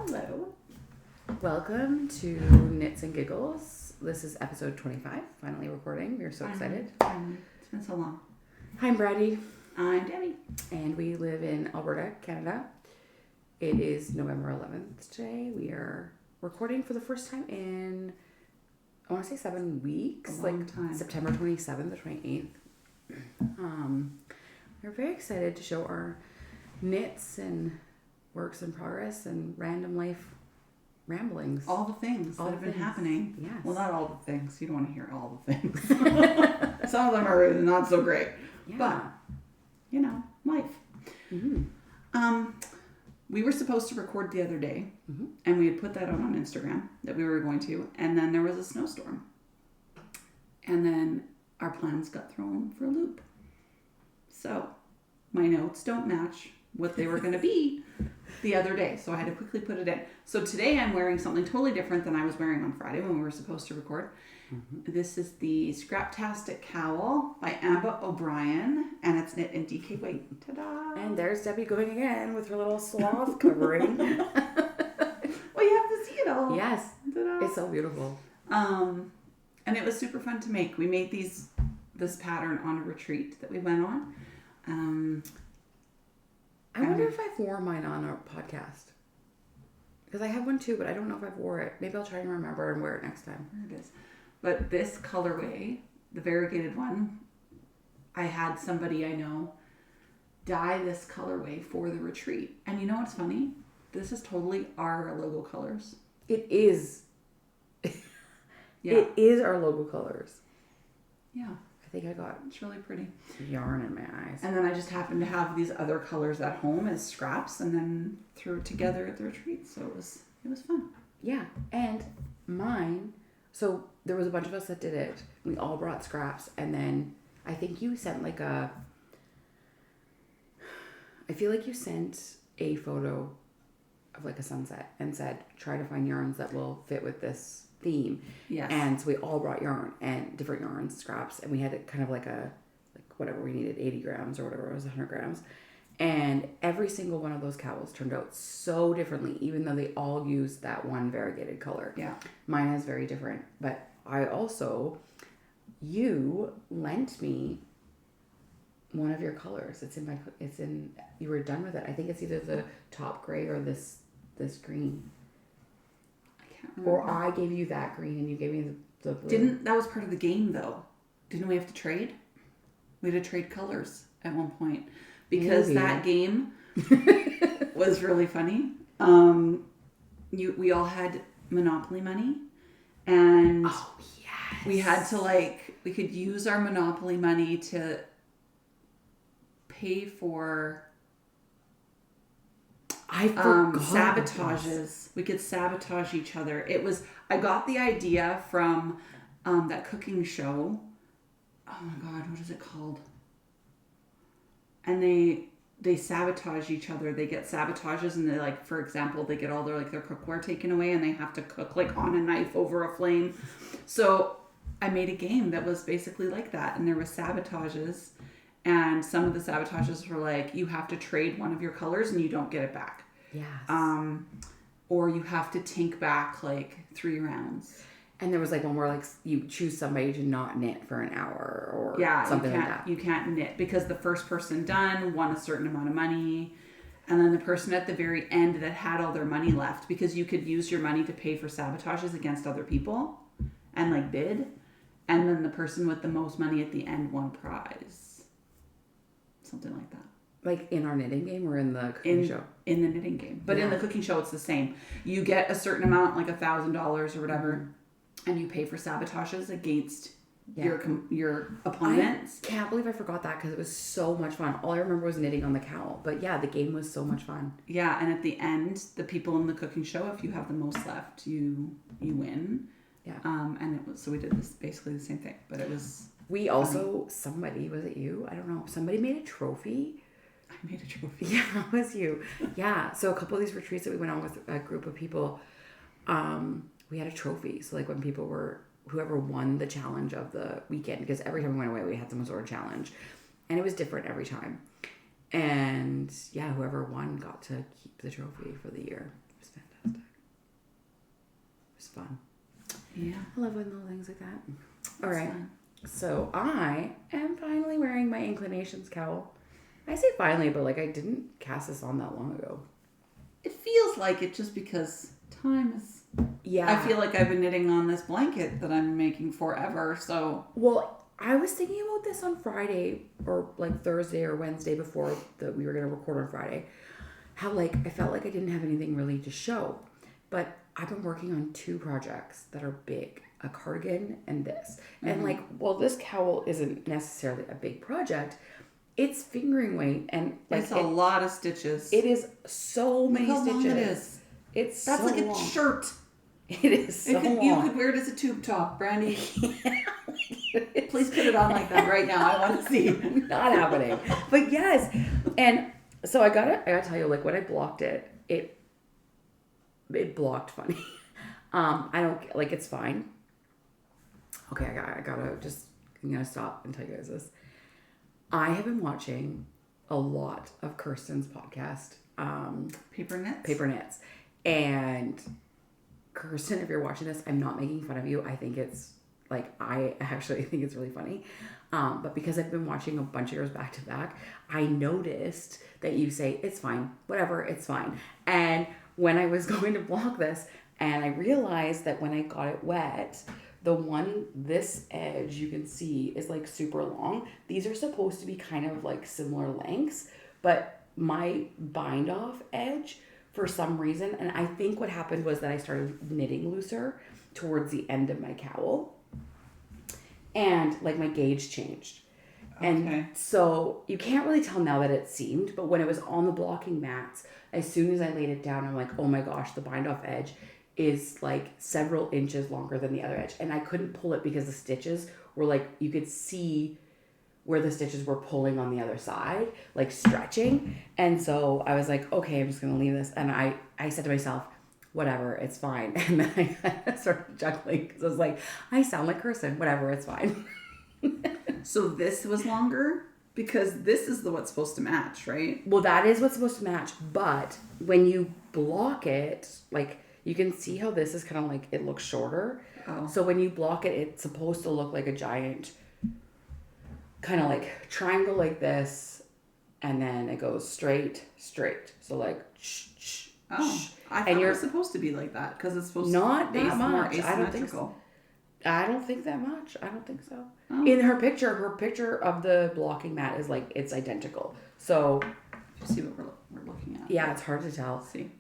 Hello. Welcome to Knits and Giggles. This is episode 25, finally recording. We're so excited. It's been so long. Hi, I'm Brandie. I'm Debbie. And we live in Alberta, Canada. It is November 11th today. We are recording for the first time in, I want to say 7 weeks. A long time. September 27th or 28th. We're very excited to show our knits and works in progress and random life ramblings. All the things that have been happening. Yes. Well, not all the things. You don't want to hear all the things. Some of them are not so great. Yeah. But, you know, life. Mm-hmm. We were supposed to record the other day, Mm-hmm. and we had put that out on Instagram that we were going to, and then there was a snowstorm. And then our plans got thrown for a loop. So, my notes don't match what they were going to be the other day, so I had to quickly put it in. So today I'm wearing something totally different than I was wearing on Friday when we were supposed to record. Mm-hmm. This is the Scraptastic Cowl by Ambah, Obrian, and it's knit in DK weight. Ta-da! And there's Debbie going again with her little sloth covering. Well, you have to see it all. Yes, Ta-da! it's so beautiful. And it was super fun to make. We made this pattern on a retreat that we went on. I wonder if I've worn mine on a podcast. Because I have one too, but I don't know if I've wore it. Maybe I'll try and remember and wear it next time. There it is. But this colorway, the variegated one, I had somebody I know dye this colorway for the retreat. And you know what's funny? This is totally our logo colors. It is. Yeah. It is our logo colors. Yeah. I think I got It's really pretty. yarn in my eyes. And then I just happened to have these other colors at home as scraps and then threw it together at the retreat. So it was fun. Yeah. And mine, so there was a bunch of us that did it. We all brought scraps. And then I think you sent I feel like you sent a photo of like a sunset and said, try to find yarns that will fit with this theme. Yes. And so we all brought yarn and different yarns, scraps, and we had kind of like whatever we needed, 80 grams or whatever it was, 100 grams. And every single one of those cowls turned out so differently, even though they all used that one variegated color. Yeah. Mine is very different. But you lent me one of your colors. You were done with it. I think it's either the top gray or this green. Or I gave you that green and you gave me the blue. That was part of the game though. Didn't we have to trade? We had to trade colors at one point. Because Maybe. that game was really funny. We all had Monopoly money. And yes. we had to we could use our Monopoly money to pay for I forgot sabotages. We could sabotage each other. I got the idea from that cooking show. Oh my God, what is it called? And they sabotage each other. They get sabotages and they for example, they get all their cookware taken away and they have to cook on a knife over a flame. So I made a game that was basically like that. And there was sabotages. And some of the sabotages were you have to trade one of your colors and you don't get it back. Yes. Or you have to tank back 3 rounds. And there was one where you choose somebody to not knit for an hour or something like that. You can't knit because the first person done won a certain amount of money. And then the person at the very end that had all their money left, because you could use your money to pay for sabotages against other people and bid. And then the person with the most money at the end won prize. Something like that. In our knitting game or in the cooking show? In the knitting game. But in the cooking show, it's the same. You get a certain amount, $1,000 or whatever, and you pay for sabotages against your opponents. I can't believe I forgot that because it was so much fun. All I remember was knitting on the cowl. But yeah, the game was so much fun. Yeah, and at the end, the people in the cooking show, if you have the most left, you win. Yeah. And so we did basically the same thing, but it was... We also, somebody, was it you? I don't know. Somebody made a trophy. I made a trophy. Yeah, it was you. Yeah. So a couple of these retreats that we went on with a group of people, we had a trophy. So when whoever won the challenge of the weekend, because every time we went away, we had some sort of challenge. And it was different every time. And yeah, whoever won got to keep the trophy for the year. It was fantastic. fun. Yeah. I love when little things like that. All That's right. fun. So I am finally wearing my Inclinations Cowl. I say finally, but like I didn't cast this on that long ago. It feels like it just because time is... Yeah. I feel like I've been knitting on this blanket that I'm making forever, so... Well, I was thinking about this on Friday or like Thursday or Wednesday before that we were going to record on Friday. How like I felt like I didn't have anything really to show. But I've been working on 2 projects that are big. A cardigan and this. Mm-hmm. And like, well, this cowl isn't necessarily a big project. It's fingering weight and like it's a lot of stitches. It is so many Look how stitches. long it is. It's That's so like long. a shirt. It is so long. You could wear it as a tube top, Brandie. Please put it on like that right now. I want to see. Not happening. But yes. And so I gotta tell you, like when I blocked it, it blocked funny. I don't like it's fine. Okay, I'm gonna stop and tell you guys this. I have been watching a lot of Kirsten's podcast, Paper Knits. And Kirsten, if you're watching this, I'm not making fun of you. I think it's like, I actually think it's really funny. But because I've been watching a bunch of yours back to back, I noticed that you say, it's fine, whatever, it's fine. And when I was going to block this, and I realized that when I got it wet, this edge you can see is like super long. These are supposed to be kind of like similar lengths, but my bind off edge for some reason, and I think what happened was that I started knitting looser towards the end of my cowl, and like my gauge changed. And so you can't really tell now that it seamed, but when it was on the blocking mats, as soon as I laid it down, I'm like, oh my gosh, the bind off edge is like several inches longer than the other edge. And I couldn't pull it because the stitches were like, you could see where the stitches were pulling on the other side, like stretching. And so I was like, okay, I'm just going to leave this. And I said to myself, whatever, it's fine. And then I started juggling because I was like, I sound like Kirsten, whatever, it's fine. So this was longer because this is what's supposed to match, right? Well, that is what's supposed to match. But when you block it, like, you can see how this is kind of like, it looks shorter. Oh. So when you block it, it's supposed to look like a giant kind of like triangle like this. And then it goes straight. So like, oh, I thought it was supposed to be like that because it's supposed not to be that much. more asymmetrical. I don't think that much. I don't think so. Oh. In her picture of the blocking mat is like, it's identical. So you see what we're looking at. Yeah, it's hard to tell. Let's see.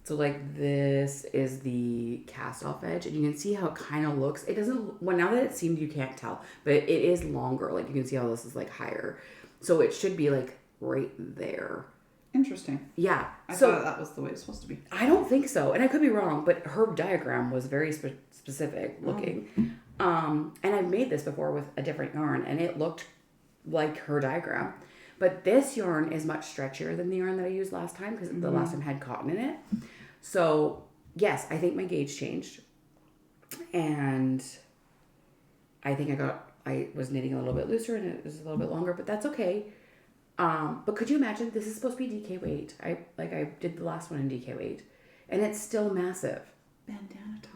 So like this is the cast off edge, and you can see how it kind of looks. It doesn't, well, now that it seemed, you can't tell, but it is longer. Like you can see how this is like higher. So it should be like right there. Interesting. Yeah. I thought that was the way it's supposed to be. I don't think so. And I could be wrong, but her diagram was very specific looking. And I've made this before with a different yarn, and it looked like her diagram. But this yarn is much stretchier than the yarn that I used last time because the last time had cotton in it. So, yes, I think my gauge changed. And I think I was knitting a little bit looser and it was a little bit longer, but that's okay. But could you imagine, this is supposed to be DK weight. I did the last one in DK weight, and it's still massive. Bandana top.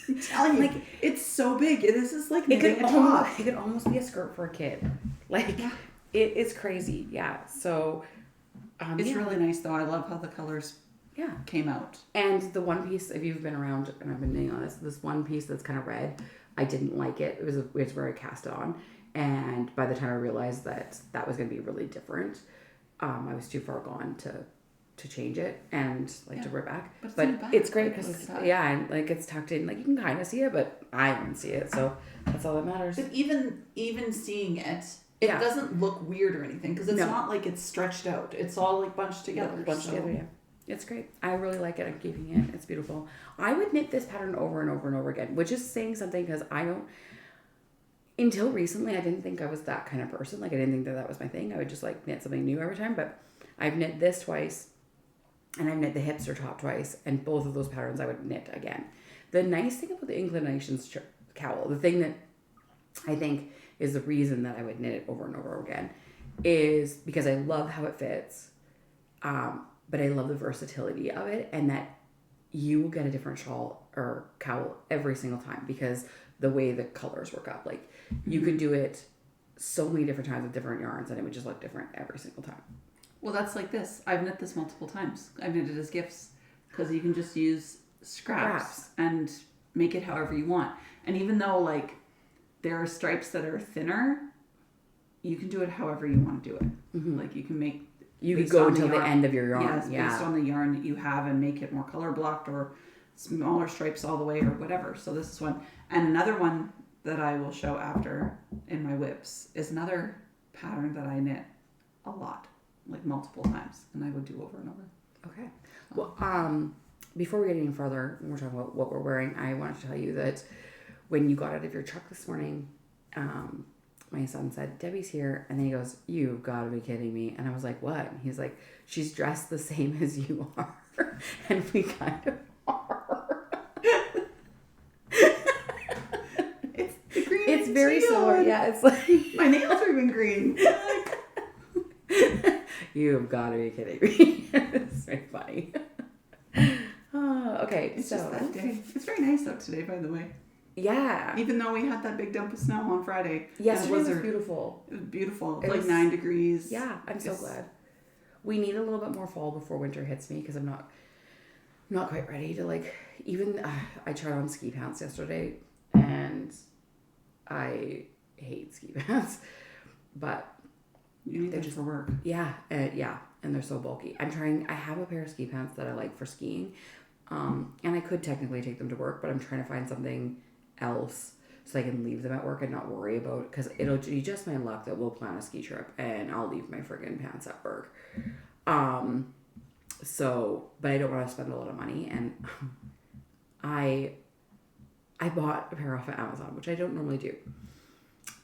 I'm telling you, like, it's so big. This is like knitting a top. It could almost be a skirt for a kid. Like, it's crazy. Yeah. So, it's really nice though. I love how the colors came out. And the one piece, if you've been around and I've been knitting on this one piece that's kind of red, I didn't like it. It's where I cast it on. And by the time I realized that was going to be really different, I was too far gone to change it and to wear it back. But it's great because and like it's tucked in. Like you can kind of see it, but I don't see it. So that's all that matters. But even seeing it, it doesn't look weird or anything because it's not like it's stretched out. It's all like bunched together. Yeah. It's great. I really like it. I'm keeping it. It's beautiful. I would knit this pattern over and over and over again, which is saying something because until recently, I didn't think I was that kind of person. Like, I didn't think that was my thing. I would just, like, knit something new every time. But I've knit this twice, and I've knit the hipster top twice, and both of those patterns I would knit again. The nice thing about the Inclinations Cowl, the thing that I think is the reason that I would knit it over and over again, is because I love how it fits, but I love the versatility of it, and that you will get a different shawl or cowl every single time because the way the colors work out. Like, you could do it so many different times with different yarns and it would just look different every single time. Well, that's like this. I've knit this multiple times. I've knit it as gifts because you can just use scraps and make it however you want. And even though, like, there are stripes that are thinner, you can do it however you want to do it. Mm-hmm. Like, you can make... You could go until the end of your yarn. Yes, based on the yarn that you have and make it more color blocked or smaller stripes all the way or whatever. So this is one. And another one that I will show after in my whips is another pattern that I knit a lot, like multiple times. And I would do over and over. Okay. Well, before we get any further, when we're talking about what we're wearing, I wanted to tell you that when you got out of your truck this morning, my son said, Debbie's here. And then he goes, you've got to be kidding me. And I was like, what? And he's like, she's dressed the same as you are. And we kind of are. It's very similar. Yeah, it's like... My nails are even green. You've got to be kidding me. It's very funny. Okay, it's just that day. It's very nice out today, by the way. Yeah. Even though we had that big dump of snow on Friday. Yesterday was beautiful. It was beautiful. It was like 9 degrees. Yeah, I'm so glad. We need a little bit more fall before winter hits me because I'm not quite ready to, like, even... I tried on ski pants yesterday and I hate ski pants. But... You need them for work. Yeah, and they're so bulky. I have a pair of ski pants that I like for skiing. And I could technically take them to work, but I'm trying to find something else so I can leave them at work and not worry about, because it'll be just my luck that we'll plan a ski trip and I'll leave my friggin' pants at work. So, but I don't want to spend a lot of money, and I bought a pair off of Amazon, which I don't normally do.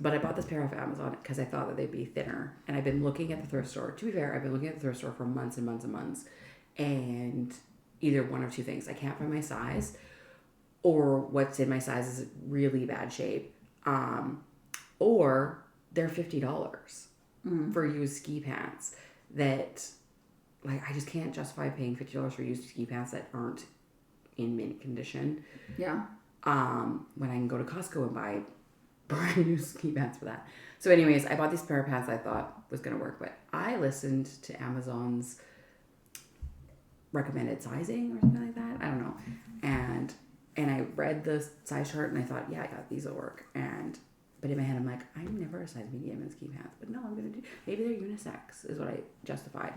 But I bought this pair off of Amazon because I thought that they'd be thinner. And I've been looking at the thrift store. To be fair, I've been looking at the thrift store for months and months and months. And either one of two things. I can't find my size, or what's in my size is really bad shape. Or they're $50 for used ski pants that, like, I just can't justify paying $50 for used ski pants that aren't in mint condition. Yeah. When I can go to Costco and buy brand new ski pants for that. So anyways, I bought this pair of pants I thought was going to work, but I listened to Amazon's recommended sizing or something like that. I don't know. And I read the size chart and I thought, yeah, I got these will work. But in my head, I'm like, I'm never a size medium in ski pants. But no, I'm going to do, maybe they're unisex is what I justified.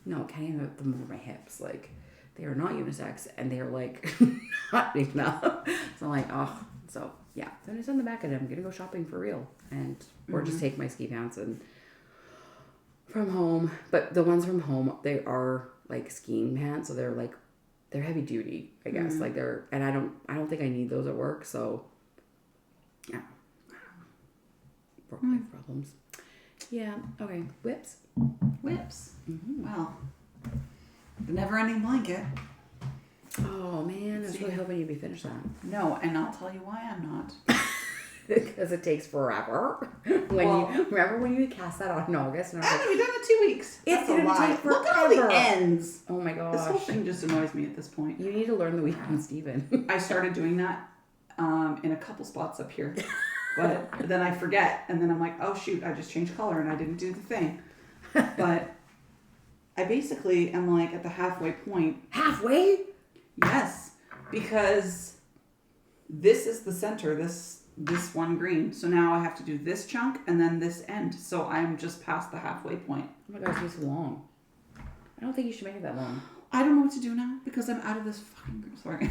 No, can't even put them over my hips. Like, they are not unisex and they are, like, not big enough. So I'm like, oh, so yeah. So I'm just on the back of it. I'm going to go shopping for real. Or just take my ski pants and from home. But the ones from home, they are like skiing pants. So they're heavy duty, I guess. Like and I don't think I need those at work. So yeah. Life problems. Yeah. Okay. Whips. Mm-hmm. Well, the never-ending blanket. Oh man, I was really hoping you'd be finished that. No, and I'll tell you why I'm not. Because it takes forever. Remember when you cast that out in August? And I was like, we've done it 2 weeks. It's going to take forever. Look at all the ends. Oh my gosh. This whole thing just annoys me at this point. You need to learn the weekend, Stephen. I started doing that in a couple spots up here. But then I forget. And then I'm like, oh shoot, I just changed color and I didn't do the thing. But I basically am like at the halfway point. Halfway? Yes. Because this is the center, this one green. So now I have to do this chunk and then this end. So I'm just past the halfway point. Oh my gosh, it's long. I don't think you should make it that long. I don't know what to do now because I'm out of this fucking green. Sorry.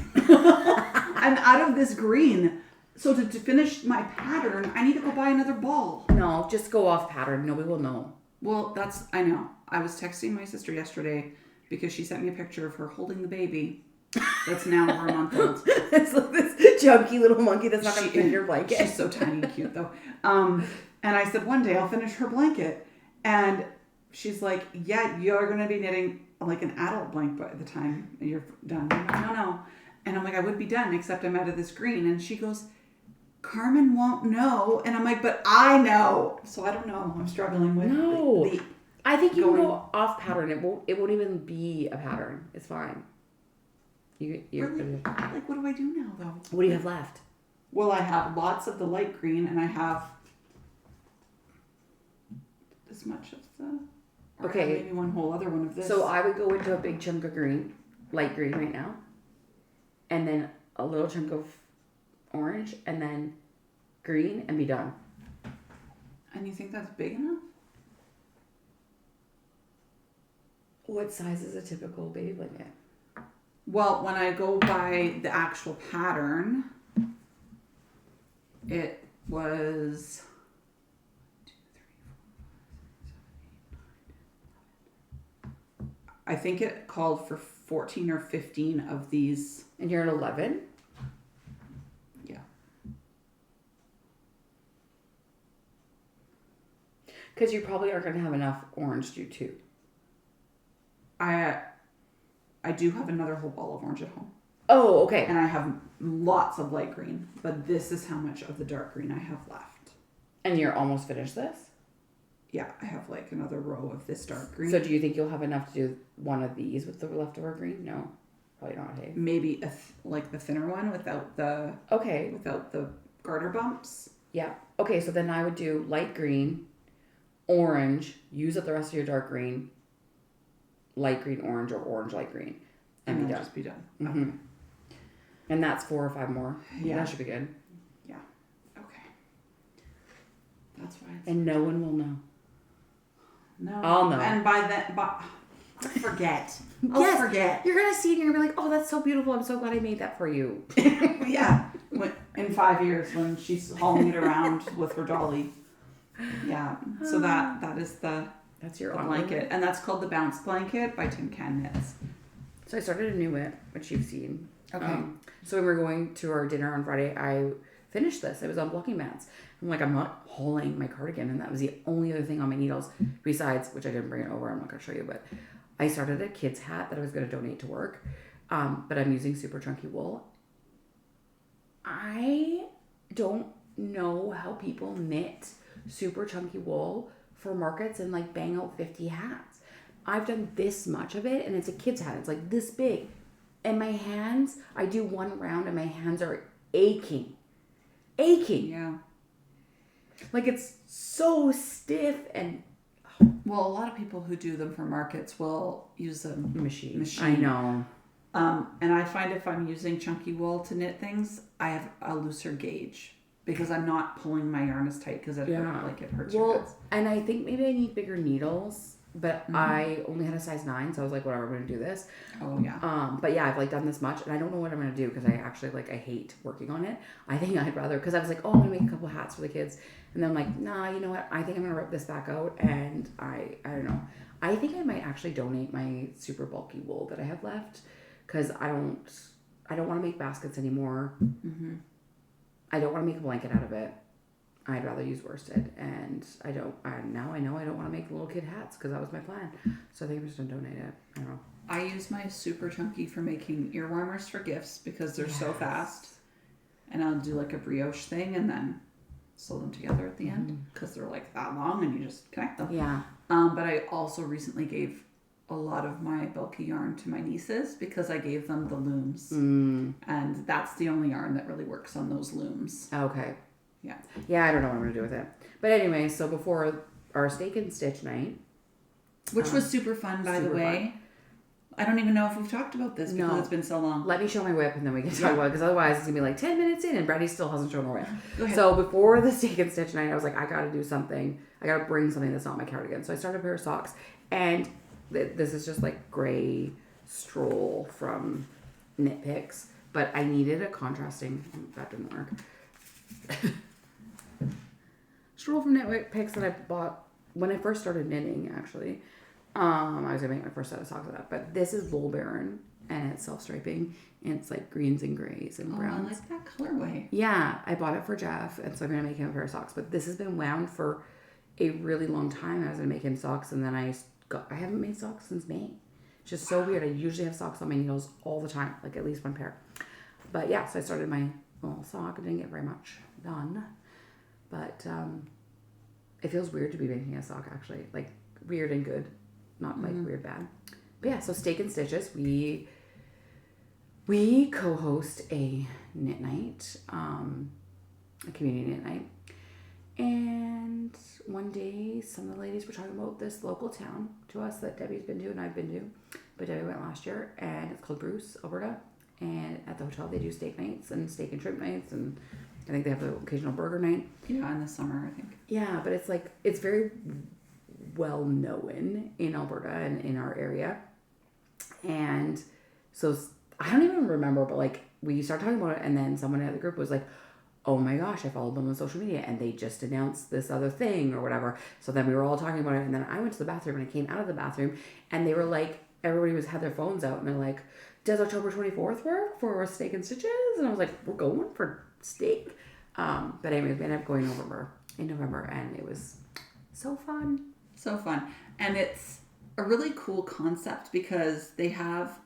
I'm out of this green. So to finish my pattern, I need to go buy another ball. No, just go off pattern. Nobody will know. Well, I know. I was texting my sister yesterday because she sent me a picture of her holding the baby. That's now over a month old. It's like this chunky little monkey that's not going to fit your blanket. She's so tiny and cute, though. And I said, one day I'll finish her blanket. And she's like, yeah, you're going to be knitting like an adult blanket by the time you're done. I'm like, no. And I'm like, I would be done, except I'm out of this green. And she goes, Carmen won't know. And I'm like, but I know. So I don't know. I'm struggling with I think you can go off pattern. It won't even be a pattern. It's fine. You Really? Like, what do I do now, though? What do you have left? Well, I have lots of the light green, and I have this much of the... Or Okay. maybe one whole other one of this. So I would go into a big chunk of green, light green right now, and then a little chunk of orange, and then green, and be done. And you think that's big enough? What size is a typical baby blanket? Well, when I go by the actual pattern, it was... 1, 2, 3, 4, 5, 6, 7, 8, 9, 10, 11. I think it called for 14 or 15 of these. And you're at 11? Yeah. Because you probably aren't going to have enough orange to do 2. I do have another whole ball of orange at home. Oh, okay. And I have lots of light green, but this is how much of the dark green I have left. And you're almost finished this? Yeah, I have like another row of this dark green. So do you think you'll have enough to do one of these with the leftover green? No, probably not. Hey, maybe like the thinner one without the garter bumps. Yeah. Okay, so then I would do light green, orange. Use up the rest of your dark green. Light green, orange, or orange, light green, and be done. Just be done. Mm-hmm. Okay. And that's 4 or 5 more. Yeah, that should be good. Yeah. Okay. That's why. And no one will know. No. I'll know. And by then, I'll forget. I'll forget. You're gonna see it and you're gonna be like, "Oh, that's so beautiful! I'm so glad I made that for you." Yeah. In 5 years, when she's hauling it around with her dolly. Yeah. So that is that's your blanket, and that's called the Bounce Blanket by Tincan Knits. So I started a new whip, which you've seen. Okay. So when we were going to our dinner on Friday, I finished this. It was on blocking mats. I'm like, I'm not hauling my cardigan, and that was the only other thing on my needles besides, which I didn't bring it over. I'm not gonna show you, but I started a kid's hat that I was gonna donate to work, but I'm using super chunky wool. I don't know how people knit super chunky wool for markets and like bang out 50 hats. I've done this much of it, and it's a kid's hat. It's like this big. And my hands, I do one round and my hands are aching. Yeah. Like it's so stiff and... Well, a lot of people who do them for markets will use a machine. I know. And I find if I'm using chunky wool to knit things, I have a looser gauge because I'm not pulling my yarn as tight because it hurts your hands. And I think maybe I need bigger needles. But I only had a size 9, so I was like, whatever, I'm going to do this. Oh, yeah. But yeah, I've like done this much, and I don't know what I'm going to do because I actually I hate working on it. I think I'd rather, because I was like, oh, I'm going to make a couple hats for the kids. And then I'm like, nah, you know what? I think I'm going to rip this back out, and I don't know. I think I might actually donate my super bulky wool that I have left because I don't want to make baskets anymore. Mm-hmm. I don't want to make a blanket out of it. I'd rather use worsted, and now I know I don't want to make little kid hats because that was my plan. So I think I'm just gonna donate it. I don't know. I use my super chunky for making ear warmers for gifts because they're so fast, and I'll do like a brioche thing and then sew them together at the end because they're like that long and you just connect them. Yeah. But I also recently gave a lot of my bulky yarn to my nieces because I gave them the looms, and that's the only yarn that really works on those looms. Okay. Yeah. Yeah, I don't know what I'm going to do with it. But anyway, so before our steak and stitch night. Which was super fun, by the way. Fun. I don't even know if we've talked about this because it's been so long. Let me show my whip and then we can talk about it because otherwise it's going to be like 10 minutes in and Brandie still hasn't shown her whip. Go ahead. So before the steak and stitch night, I was like, I got to do something. I got to bring something that's not my cardigan. So I started a pair of socks, and this is just like gray stroll from Knit Picks, but I needed a contrasting. That didn't work. Stroll from Knit Picks that I bought when I first started knitting, actually. I was gonna make my first set of socks with that, but this is Bull Baron, and it's self-striping, and it's like greens and grays and browns. I like that colorway. Yeah, I bought it for Jeff, and so I'm gonna make him a pair of socks. But this has been wound for a really long time. I was gonna make him socks, and then I haven't made socks since May. It's just so weird. I usually have socks on my needles all the time, like at least one pair. But yeah, so I started my little sock. I didn't get very much done, but it feels weird to be making a sock, actually, like weird and good. Not like weird bad. But yeah, so steak and stitches. We We co-host a knit night, a community knit night. And one day, some of the ladies were talking about this local town to us that Debbie's been to and I've been to. But Debbie went last year, and it's called Bruce, Alberta. And at the hotel, they do steak nights and steak and shrimp nights, and I think they have the occasional burger night. Yeah, in the summer, I think. Yeah, but it's like, it's very well known in Alberta and in our area. And so I don't even remember, but like we started talking about it, and then someone in the group was like, oh my gosh, I followed them on social media and they just announced this other thing or whatever. So then we were all talking about it, and then I went to the bathroom and I came out of the bathroom and they were like, everybody had their phones out and they're like, does October 24th work for Steak and Stitches? And I was like, we're going for steak. But anyways, we ended up going over in November, and it was so fun. So fun. And it's a really cool concept because they have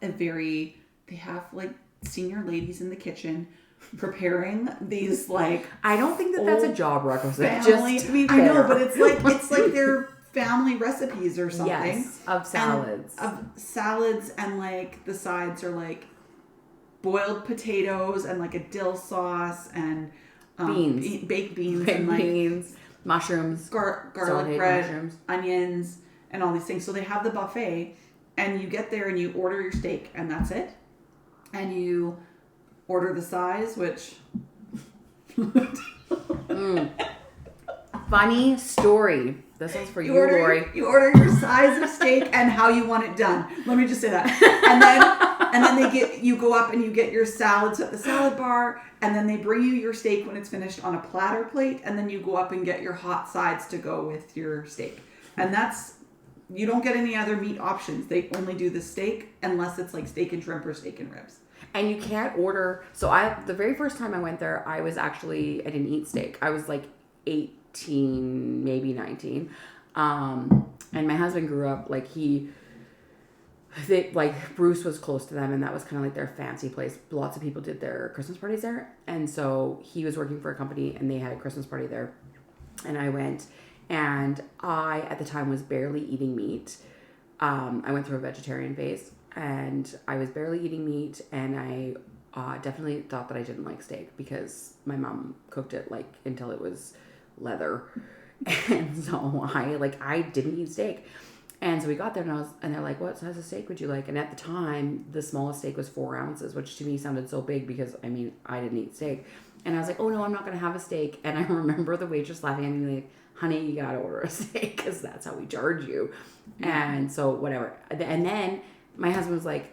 like senior ladies in the kitchen preparing these like, I don't think that that's a job requisite. Family, just to be fair. I know, but it's like their family recipes or something. Yes, of salads. And like the sides are like boiled potatoes and like a dill sauce and baked beans and like beans, mushrooms, garlic bread, mushrooms, onions, and all these things. So they have the buffet, and you get there and you order your steak, and that's it. And you order the size, which funny story. This one's for you, Lori. You order your size of steak and how you want it done. Let me just say that. And then you go up and you get your salads at the salad bar, and then they bring you your steak when it's finished on a platter plate, and then you go up and get your hot sides to go with your steak. And you don't get any other meat options. They only do the steak unless it's like steak and shrimp or steak and ribs. And you can't order. So the very first time I went there, I didn't eat steak. I was like 18, maybe 19. And my husband grew up like Bruce was close to them, and that was kind of like their fancy place. Lots of people did their Christmas parties there. And so he was working for a company and they had a Christmas party there. And I went, and I, at the time, was barely eating meat. I went through a vegetarian phase, and I was barely eating meat, and I definitely thought that I didn't like steak because my mom cooked it like until it was leather. And so I didn't eat steak. And so we got there, and they're like, what size of steak would you like? And at the time, the smallest steak was 4 ounces, which to me sounded so big because, I didn't eat steak. And I was like, oh no, I'm not going to have a steak. And I remember the waitress laughing at me like, honey, you got to order a steak because that's how we charge you. And so whatever. And then my husband was like,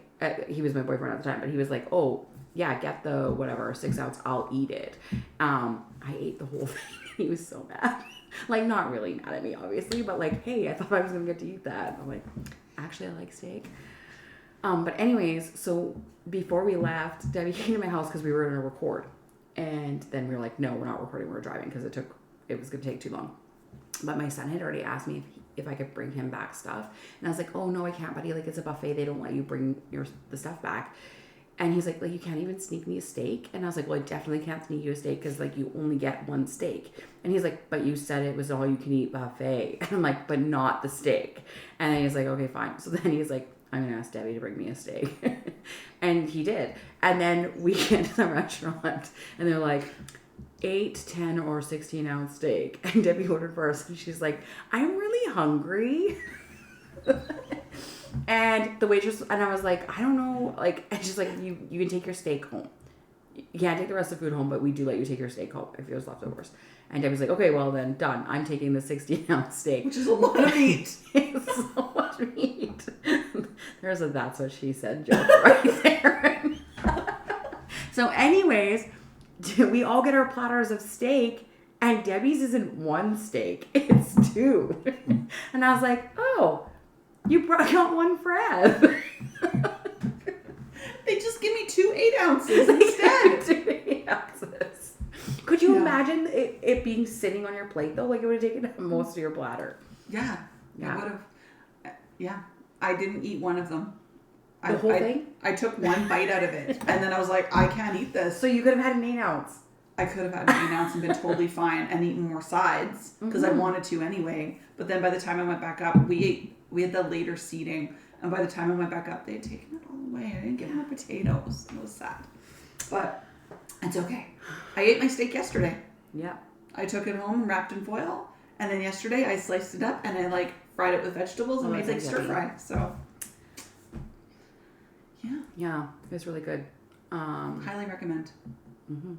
he was my boyfriend at the time, but he was like, oh yeah, get the whatever, 6 ounce, I'll eat it. I ate the whole thing. He was so mad. Like, not really mad at me, obviously, but like, hey, I thought I was going to get to eat that. And I'm like, actually, I like steak. But anyways, so before we left, Debbie came to my house because we were going to record. And then we were like, no, we're not recording, we're driving because it was going to take too long. But my son had already asked me if I could bring him back stuff. And I was like, oh, no, I can't, buddy. Like, it's a buffet. They don't let you bring the stuff back. And he's like, you can't even sneak me a steak? And I was like, well, I definitely can't sneak you a steak because, like, you only get one steak. And he's like, but you said it was all-you-can-eat buffet. And I'm like, but not the steak. And then he's like, okay, fine. So then he's like, I'm going to ask Debbie to bring me a steak. And he did. And then we get to the restaurant, and they're like, 8, 10, or 16 ounce steak. And Debbie ordered for us, and she's like, I'm really hungry. And the waitress, and I was like, I don't know, like, and she's like, you can take your steak home. You can't take the rest of the food home, but we do let you take your steak home if there's leftovers. And Debbie's like, okay, well then, done. I'm taking the 16-ounce steak. Which is a lot of meat. It's so much meat. There's a that's what she said joke right there. So anyways, we all get our platters of steak, and Debbie's isn't one steak, it's 2. And I was like, oh, you got one for Ev. They just give me 2 8 ounces instead. 2 8 ounces. Could you imagine it being sitting on your plate though? Like, it would have taken up most of your platter. Yeah. I would have. Yeah. I didn't eat one of them. The whole thing? I took one bite out of it, and then I was like, I can't eat this. So you could have had an 8 ounce. I could have had an 8 ounce and been totally fine and eaten more sides because I wanted to anyway. But then by the time I went back up, we had the later seating, and by the time I went back up, they had taken it all away. I didn't get more potatoes. It was sad. But it's okay. I ate my steak yesterday. Yeah. I took it home and wrapped in foil. And then yesterday I sliced it up and I like fried it with vegetables and made like stir fry. So yeah. Yeah, it's really good. Highly recommend. Mm-hmm.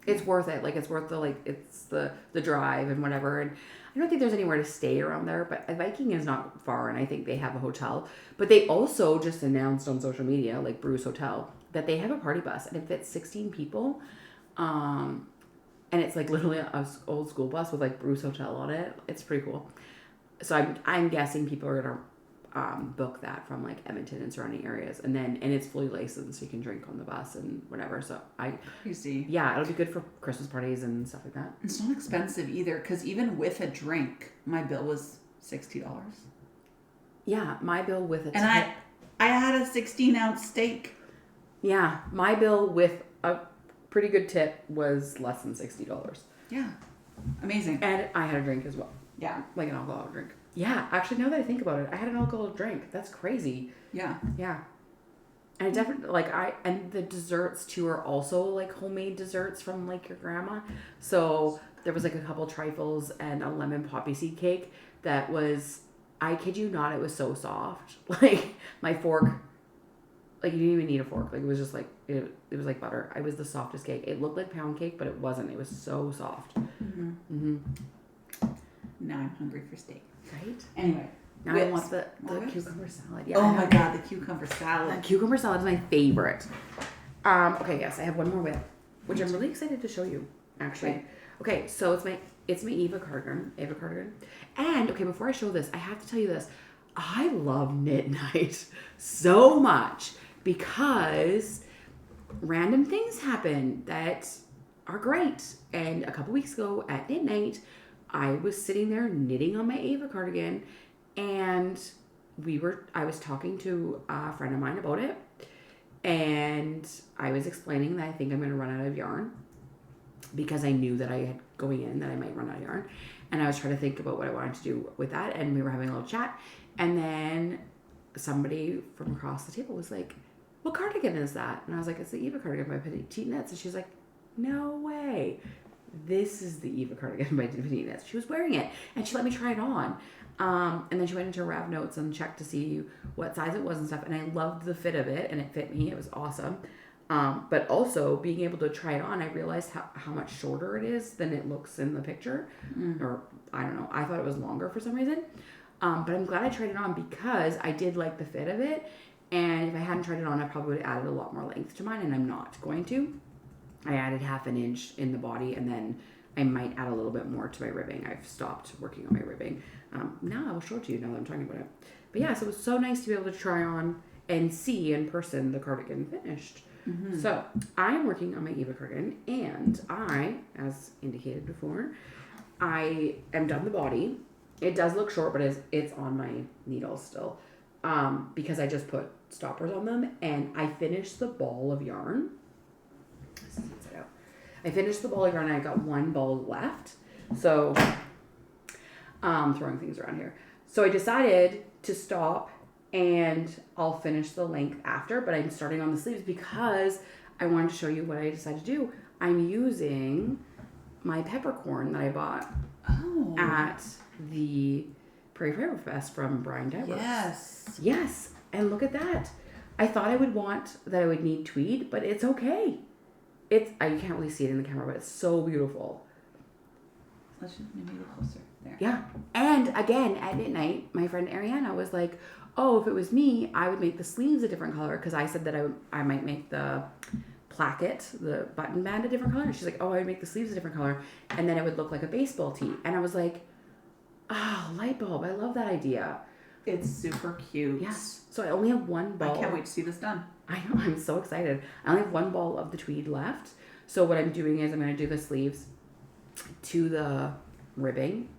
It's worth it. Like it's worth it's the drive and whatever. And I don't think there's anywhere to stay around there, but Viking is not far, and I think they have a hotel. But they also just announced on social media, like Bruce Hotel, that they have a party bus and it fits 16 people. And it's like literally an old school bus with like Bruce Hotel on it. It's pretty cool. So I'm guessing people are gonna book that from like Edmonton and surrounding areas, and it's fully licensed, so you can drink on the bus and whatever. So yeah, it'll be good for Christmas parties and stuff like that. It's not expensive either, because even with a drink, my bill was $60. Yeah, my bill with a and I had a 16-ounce steak. Yeah, my bill with a pretty good tip was less than $60. Yeah, amazing. And I had a drink as well. Yeah, like an alcoholic drink. Yeah, actually, now that I think about it, I had an alcoholic drink. That's crazy. Yeah. Yeah. And definitely, and the desserts too are also like homemade desserts from like your grandma. So there was like a couple trifles and a lemon poppy seed cake that was, I kid you not, it was so soft. Like my fork, like you didn't even need a fork. Like it was just like, it was like butter. It was the softest cake. It looked like pound cake, but it wasn't. It was so soft. Mm-hmm. Mm-hmm. Now I'm hungry for steak. Right? Anyway. Now I want the cucumber salad. Yeah, oh my god, the cucumber salad. The cucumber salad is my favorite. Okay, yes, I have one more whip, which I'm really excited to show you, actually. Okay, so it's my Eva Cardigan. And okay, before I show this, I have to tell you this. I love knit night so much because random things happen that are great. And a couple weeks ago at knit night, I was sitting there knitting on my Eva cardigan, and I was talking to a friend of mine about it, and I was explaining that I think I'm going to run out of yarn because I knew that I had going in that I might run out of yarn, and I was trying to think about what I wanted to do with that, and we were having a little chat, and then somebody from across the table was like, "What cardigan is that?" And I was like, "It's the Eva cardigan by Petite Knits," and she's like, "No way. This is the Eva cardigan by Petite Knits." She was wearing it, and she let me try it on. And then she went into Rav Notes and checked to see what size it was and stuff. And I loved the fit of it, and it fit me. It was awesome. But also being able to try it on, I realized how much shorter it is than it looks in the picture. Or I don't know. I thought it was longer for some reason. But I'm glad I tried it on because I did like the fit of it. And if I hadn't tried it on, I probably would have added a lot more length to mine, and I'm not going to. I added 1/2 inch in the body, and then I might add a little bit more to my ribbing. I've stopped working on my ribbing. Now I will show it to you now that I'm talking about it. But yeah, so it was so nice to be able to try on and see in person the cardigan finished. Mm-hmm. So I'm working on my Eva cardigan, and I, as indicated before, I am done the body. It does look short, but it's on my needles still because I just put stoppers on them, and I finished the ball of yarn. I finished the ball of yarn, and I got one ball left. So, throwing things around here. So I decided to stop, and I'll finish the length after, but I'm starting on the sleeves because I wanted to show you what I decided to do. I'm using my peppercorn that I bought at the Prairie Fiber Fest from Brian Devers. Yes. And look at that. I thought I would need tweed, but it's okay. You can't really see it in the camera, but it's so beautiful. Let's just maybe a little closer. There. Yeah. And again, at midnight, my friend Ariana was like, "Oh, if it was me, I would make the sleeves a different color," because I said that I might make the placket, the button band, a different color. And she's like, "Oh, I would make the sleeves a different color, and then it would look like a baseball tee." And I was like, light bulb. I love that idea. It's super cute. Yes. So I only have one ball. I can't wait to see this done. I know. I'm so excited. I only have one ball of the tweed left. So what I'm doing is I'm going to do the sleeves to the ribbing,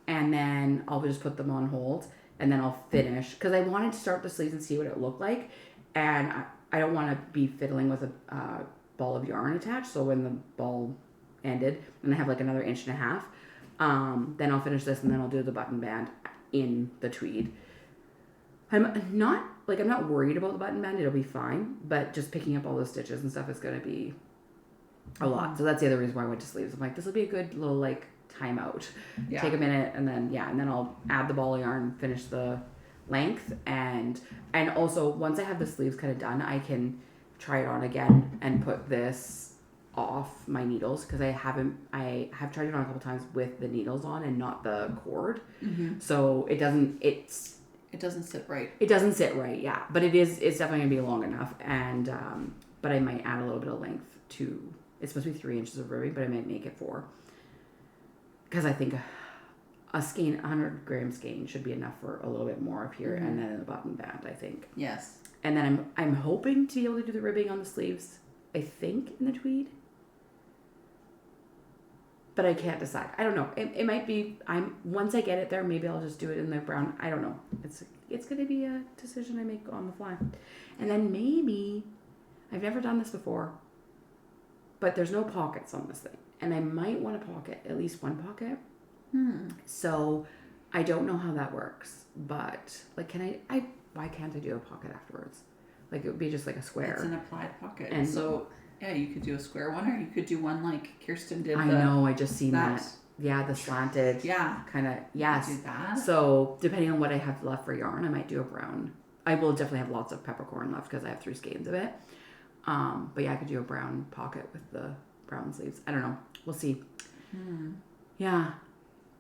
and then I'll just put them on hold, and then I'll finish because I wanted to start the sleeves and see what it looked like, and I don't want to be fiddling with a ball of yarn attached. So when the ball ended, and I have like another 1.5 inches, then I'll finish this, and then I'll do the button band in the tweed. I'm not worried about the button band. It'll be fine. But just picking up all the stitches and stuff is going to be a lot. So that's the other reason why I went to sleeves. I'm like, this will be a good little like timeout. Yeah. Take a minute and then I'll add the ball of yarn, finish the length, and also once I have the sleeves kind of done, I can try it on again and put this off my needles, because I have tried it on a couple times with the needles on and not the cord. Mm-hmm. So it doesn't sit right. It doesn't sit right, yeah. But it's definitely gonna be long enough, and but I might add a little bit of length to. It's supposed to be 3 inches of ribbing, but I might make it 4, because I think a skein, 100 gram skein, should be enough for a little bit more up here, mm-hmm. and then the button band, I think. Yes. And then I'm hoping to be able to do the ribbing on the sleeves, I think, in the tweed. But I can't decide. I don't know. It might be. Once I get it there, maybe I'll just do it in the brown. I don't know. It's going to be a decision I make on the fly. And then maybe, I've never done this before, but there's no pockets on this thing, and I might want a pocket, at least one pocket. So I don't know how that works, but like, why can't I do a pocket afterwards? Like, it would be just like a square. It's an applied pocket, and so. Yeah, you could do a square one, or you could do one like Kirsten did. I know, I just seen that. Yeah, the slanted. Yeah. Kind of, yes. Do that. So, depending on what I have left for yarn, I might do a brown. I will definitely have lots of peppercorn left because I have 3 skeins of it. But yeah, I could do a brown pocket with the brown sleeves. I don't know. We'll see. Yeah.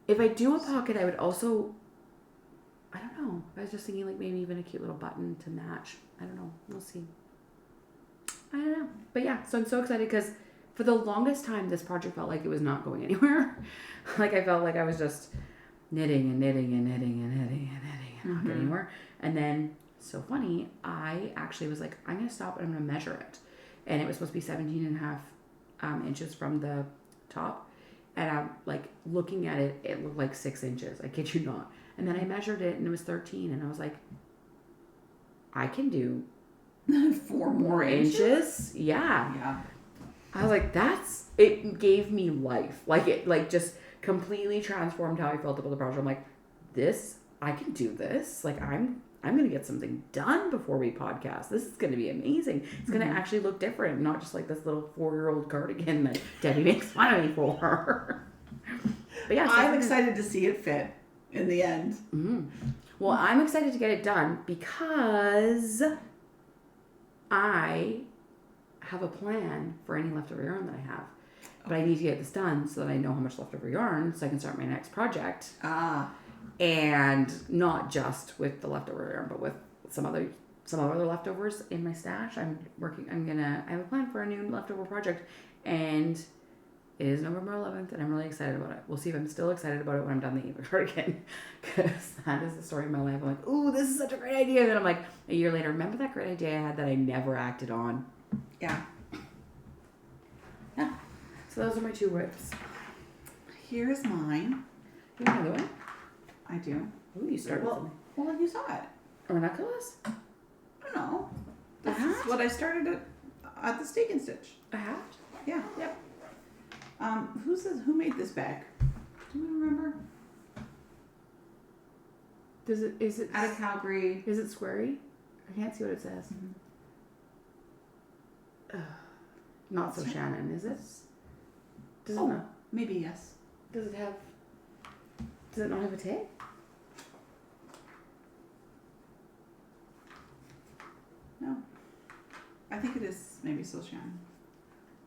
If I do a pocket, I would also, I don't know. I was just thinking like maybe even a cute little button to match. I don't know. We'll see. I don't know. But yeah, so I'm so excited because for the longest time, this project felt like it was not going anywhere. Like, I felt like I was just knitting and knitting and knitting and knitting and knitting and not getting anywhere. And then, so funny, I actually was like, I'm going to stop and I'm going to measure it. And it was supposed to be 17 and a half inches from the top. And I'm like, looking at it, it looked like 6 inches. I kid you not. And then I measured it and it was 13. And I was like, I can do 4 more inches. Yeah. I was like, it gave me life. Like, it like just completely transformed how I felt about the project. I'm like, I can do this. Like, I'm going to get something done before we podcast. This is going to be amazing. It's going to actually look different, not just like this little 4-year-old cardigan that Debbie makes fun of me for. But yeah, so I'm excited to see it fit in the end. Well, I'm excited to get it done because I have a plan for any leftover yarn that I have. But I need to get this done so that I know how much leftover yarn so I can start my next project. And not just with the leftover yarn, but with some other leftovers in my stash. I have a plan for a new leftover project, and it is November 11th, and I'm really excited about it. We'll see if I'm still excited about it when I'm done the Eva Cardigan, because that is the story of my life. I'm like, ooh, this is such a great idea. And then I'm like, a year later, remember that great idea I had that I never acted on? Yeah. So those are my 2 whips. Here's mine. You want another one? I do. Ooh, you started with something. Well, you saw it. Or necklace? I don't know. This is what I started at the Steak and Stitch. A hat? Yeah. Yep. Who made this bag? Do you remember? Is it out of Calgary? Is it squarey? I can't see what it says. Not so Shannon, is it? Does it not? Maybe yes. Does it not have a tag? No. I think it is maybe so Shannon.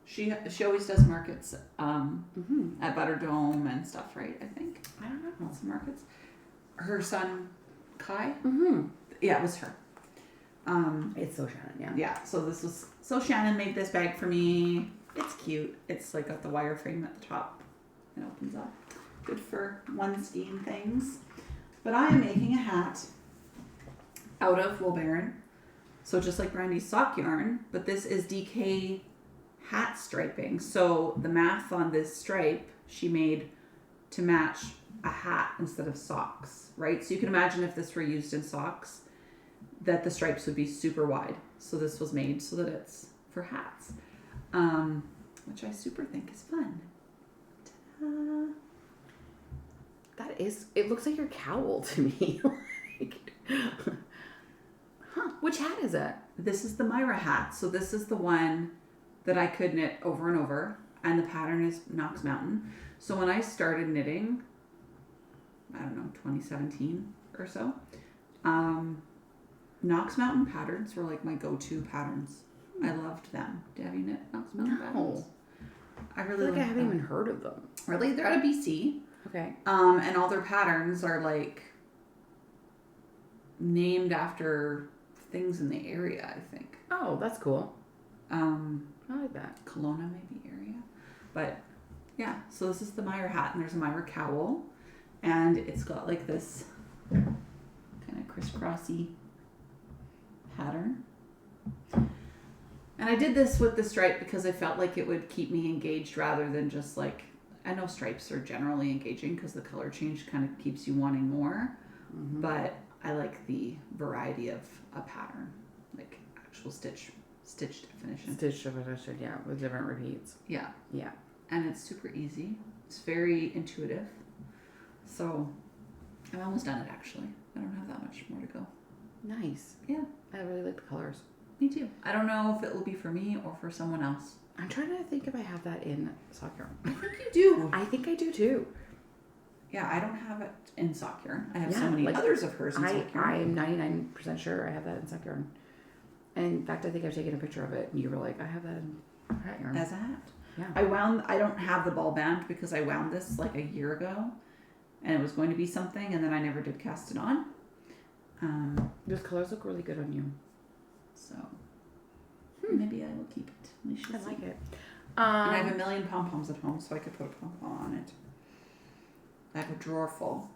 She always does markets at Butterdome and stuff, right? I think. I don't know. Lots of markets. Her son, Kai? Yeah, it was her. It's So Shannon, yeah. Yeah, so Shannon made this bag for me. It's cute. It's like got the wire frame at the top. It opens up. Good for one-skein things. But I am making a hat out of wool baron. So just like Brandie's sock yarn, but this is DK hat striping. So the math on this stripe she made to match a hat instead of socks, right? So you can imagine if this were used in socks, that the stripes would be super wide. So this was made so that it's for hats, which I super think is fun. Ta-da. It looks like your cowl to me. Huh. Which hat is it? This is the Myra Hat. So this is the one that I could knit over and over. And the pattern is Knox Mountain. So when I started knitting, I don't know, 2017 or so, Knox Mountain patterns were like my go-to patterns. I loved them. Have you knit Knox Mountain patterns? I really feel like I haven't even heard of them. Really? They're out of BC. Okay. And all their patterns are like named after things in the area, I think. Oh, that's cool. I like that. Kelowna maybe area. But yeah, so this is the Myra Hat, and there's a Myra Cowl, and it's got like this kind of crisscrossy pattern. And I did this with the stripe because I felt like it would keep me engaged rather than just like, I know stripes are generally engaging because the color change kind of keeps you wanting more, but I like the variety of a pattern, like actual stitch definition. Stitch definition, yeah, with different repeats. Yeah. Yeah. And it's super easy. It's very intuitive. So I'm almost done it actually. I don't have that much more to go. Nice. Yeah. I really like the colors. Me too. I don't know if it will be for me or for someone else. I'm trying to think if I have that in sock yarn. I think you do. I think I do too. Yeah, I don't have it in sock yarn. I have so many others of hers in sock yarn. I'm 99% sure I have that in sock yarn. And in fact, I think I've taken a picture of it and you were like, I have that in hat yarn. As a hat. Yeah. I don't have the ball band because I wound this like a year ago and it was going to be something and then I never did cast it on. Those colors look really good on you. So maybe I will keep it. We shall I see. like it. And I have a million pom-poms at home so I could put a pom-pom on it. I have a drawer full.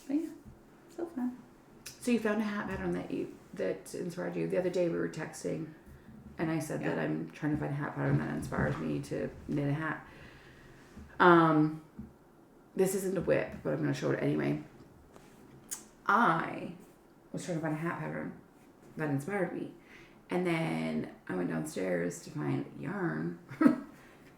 But yeah, so fun. So you found a hat pattern that inspired you. The other day we were texting and I said that I'm trying to find a hat pattern that inspires me to knit a hat. This isn't a whip, but I'm going to show it anyway. I was trying to find a hat pattern that inspired me. And then I went downstairs to find yarn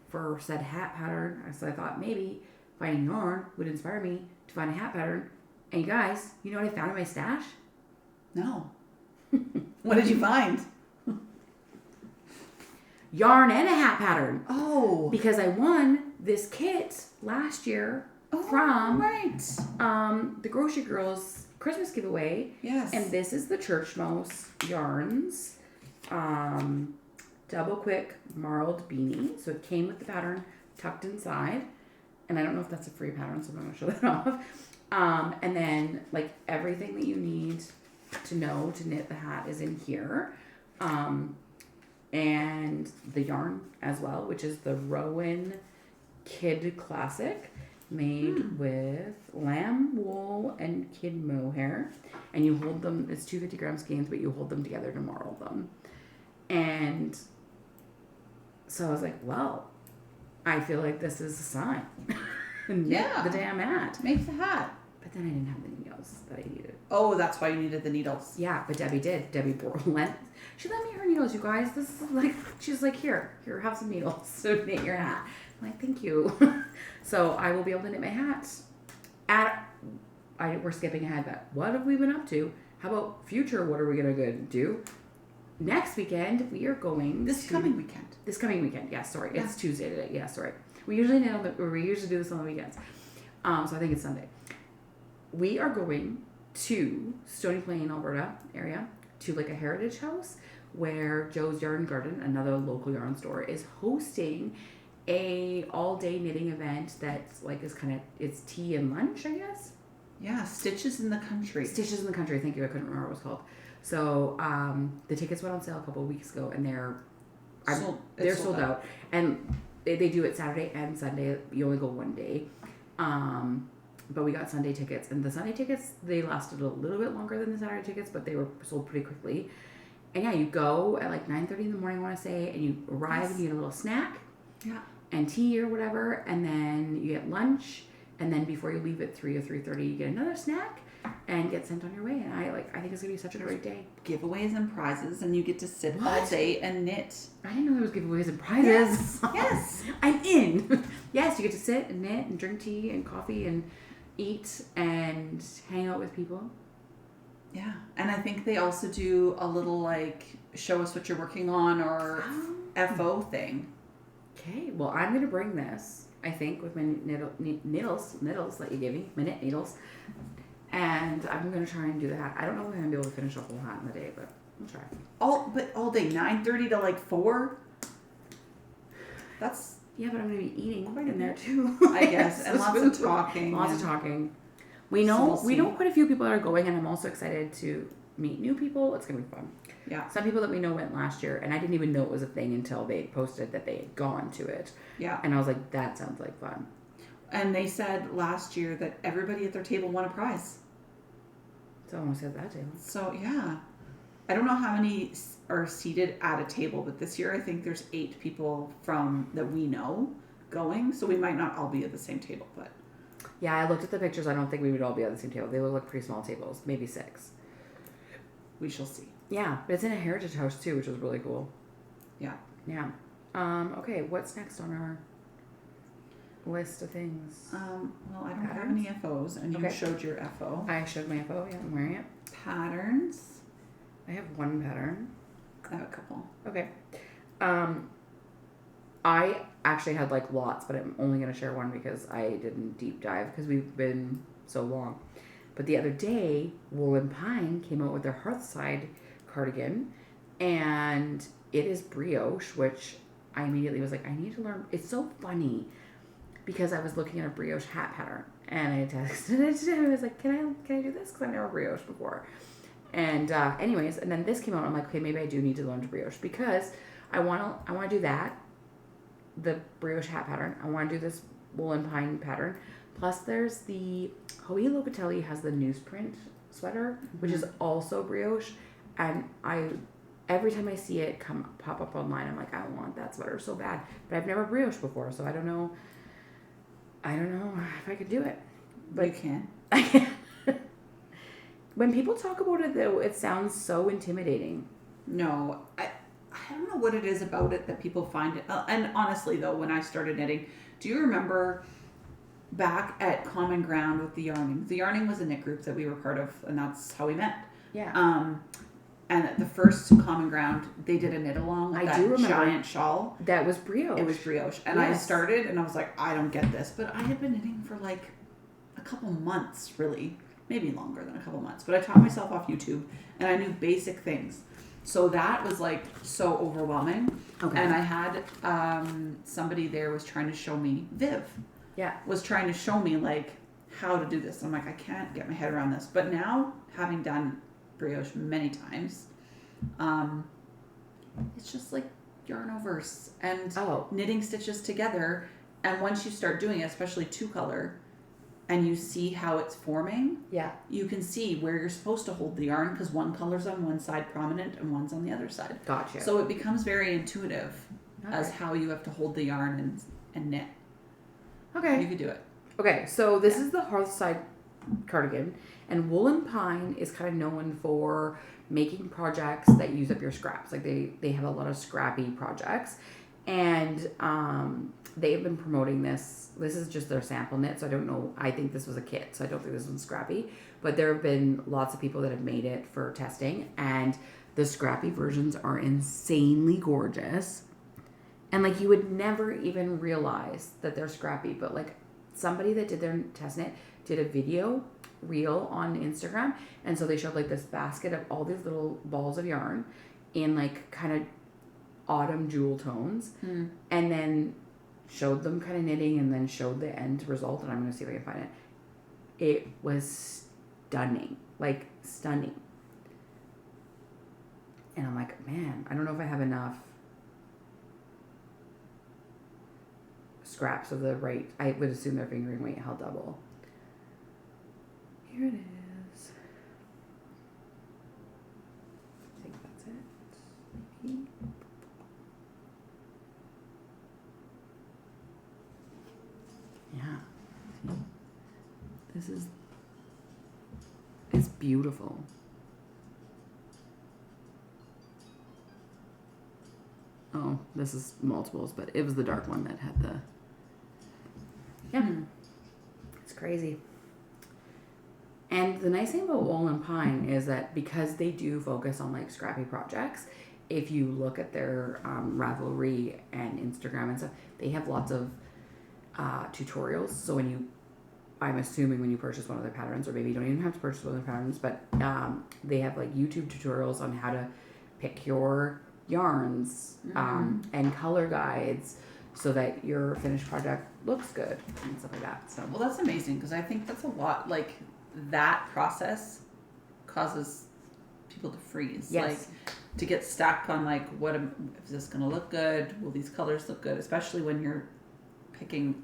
for said hat pattern. So I thought maybe finding yarn would inspire me to find a hat pattern. And you guys, you know what I found in my stash? No. What did you find? Yarn and a hat pattern. Oh. Because I won this kit last year from the Grocery Girls Christmas giveaway. Yes. And this is the Church Mouse Yarns double quick marled beanie. So it came with the pattern tucked inside. And I don't know if that's a free pattern, so I'm not going to show that off. And then like everything that you need to know to knit the hat is in here. And the yarn as well, which is the Rowan Kid Classic, made with lamb wool and kid mohair. And you hold them, it's 250-gram skeins, but you hold them together to marl them. And so I was like, well, I feel like this is a sign. Knit the damn hat. Make the hat. But then I didn't have the needles that I needed. Oh, that's why you needed the needles. Yeah, but Debbie did. Debbie she lent me her needles, you guys. This is like, she's like, here, have some needles. So knit your hat. I'm like, thank you. So I will be able to knit my hats. We're skipping ahead, but what have we been up to? How about future? What are we going to do? Next weekend, we are going This coming weekend, yeah, sorry. Yeah. It's Tuesday today. Yeah, sorry. We usually do this on the weekends. So I think it's Sunday. We are going to Stony Plain, Alberta area, to like a heritage house where Joe's Yarn Garden, another local yarn store, is hosting a all-day knitting event that's like it's tea and lunch, I guess. Yeah, Stitches in the Country. Stitches in the Country. Thank you. I couldn't remember what it was called. So the tickets went on sale a couple of weeks ago, and they're sold out. And they do it Saturday and Sunday. You only go one day. But we got Sunday tickets, and the Sunday tickets, they lasted a little bit longer than the Saturday tickets, but they were sold pretty quickly. And yeah, you go at like 9:30 in the morning, I want to say, and you arrive and you get a little snack. Yeah. And tea or whatever, and then you get lunch, and then before you leave at 3 or 3:30, you get another snack and get sent on your way. And I think it's gonna be such a great day. Giveaways and prizes, and you get to sit all day and knit. I didn't know there was giveaways and prizes. Yes. I'm in. Yes, you get to sit and knit and drink tea and coffee and eat and hang out with people. Yeah. And I think they also do a little like show us what you're working on or FO thing. Okay. Well, I'm going to bring this, I think, with my needles that you gave me, my knit needles. And I'm going to try and do the hat. I don't know if I'm going to be able to finish a whole hat in the day, but I'll try. All day, 9:30 to like 4? That's... Yeah, but I'm going to be eating in there too. I guess. And lots of talking. Lots of talking. We know quite a few people that are going, and I'm also excited to meet new people. It's going to be fun. Yeah. Some people that we know went last year, and I didn't even know it was a thing until they posted that they had gone to it. Yeah. And I was like, that sounds like fun. And they said last year that everybody at their table won a prize. Someone was at that table. So, yeah. I don't know how many are seated at a table, but this year I think there's 8 people that we know going, so we might not all be at the same table, but... Yeah, I looked at the pictures. I don't think we would all be at the same table. They look like pretty small tables, maybe 6. We shall see. Yeah, but it's in a heritage house too, which is really cool. Yeah. Yeah. Okay, what's next on our list of things? Well, I don't have any FOs, and you showed your FO. I showed my FO, yeah, I'm wearing it. Patterns. I have one pattern. I have a couple. Okay. I actually had like lots, but I'm only going to share one because I didn't deep dive because we've been so long. But the other day, Wool and Pine came out with their Hearthside cardigan, and it is brioche, which I immediately was like, I need to learn. It's so funny because I was looking at a brioche hat pattern, and I texted it to him. I was like, can I do this? Because I've never brioche before. And anyways, and then this came out. I'm like, okay, maybe I do need to learn to brioche because I want to do that, the brioche hat pattern. I want to do this Wool and Pine pattern. Plus, there's the Hoey Locatelli has the newsprint sweater, which is also brioche. And every time I see it pop up online, I'm like, I want that sweater so bad. But I've never brioche before, so I don't know if I could do it. But you can. I can. When people talk about it, though, it sounds so intimidating. No, I don't know what it is about it that people find it. And honestly, though, when I started knitting, do you remember back at Common Ground with the yarning? The yarning was a knit group that we were part of, and that's how we met. Yeah. And at the first Common Ground, they did a knit along with that giant shawl. That was brioche. It was brioche. And I started, and I was like, I don't get this. But I had been knitting for like a couple months, really. Maybe longer than a couple months. But I taught myself off YouTube, and I knew basic things. So that was like so overwhelming. Okay. And I had somebody there was trying to show me, Viv. Yeah. Was trying to show me like how to do this. I'm like, I can't get my head around this. But now, having done brioche many times, it's just like yarn overs and knitting stitches together. And once you start doing it, especially 2-color, and you see how it's forming, you can see where you're supposed to hold the yarn because one color's on one side prominent and one's on the other side. Gotcha. So it becomes very intuitive as how you have to hold the yarn and knit. Okay. You could do it. Okay, so this is the Hearthside cardigan, and Wool and Pine is kind of known for making projects that use up your scraps. Like they have a lot of scrappy projects, and they've been promoting this. This is just their sample knit, so I don't know. I think this was a kit, so I don't think this one's scrappy. But there have been lots of people that have made it for testing, and the scrappy versions are insanely gorgeous. And like you would never even realize that they're scrappy, but like somebody that did their test knit did a video reel on Instagram, and so they showed like this basket of all these little balls of yarn in like kind of autumn jewel tones, and then showed them kind of knitting, and then showed the end result. And I'm going to see if I can find it. It was stunning, like stunning. And I'm like, man, I don't know if I have enough scraps of the right. I would assume their fingering weight held double. Here it is. I think that's it. Maybe. Yeah. See? It's beautiful. Oh, this is multiples, but it was the dark one that had the... Yeah. It's crazy. And the nice thing about Wool and Pine is that because they do focus on like scrappy projects, if you look at their Ravelry and Instagram and stuff, they have lots of tutorials. So I'm assuming when you purchase one of their patterns, or maybe you don't even have to purchase one of their patterns, but they have like YouTube tutorials on how to pick your yarns and color guides so that your finished project looks good and stuff like that. So well, that's amazing, because I think that's a lot. Like, that process causes people to freeze. Yes. Like, to get stuck on like, is this going to look good? Will these colors look good? Especially when you're picking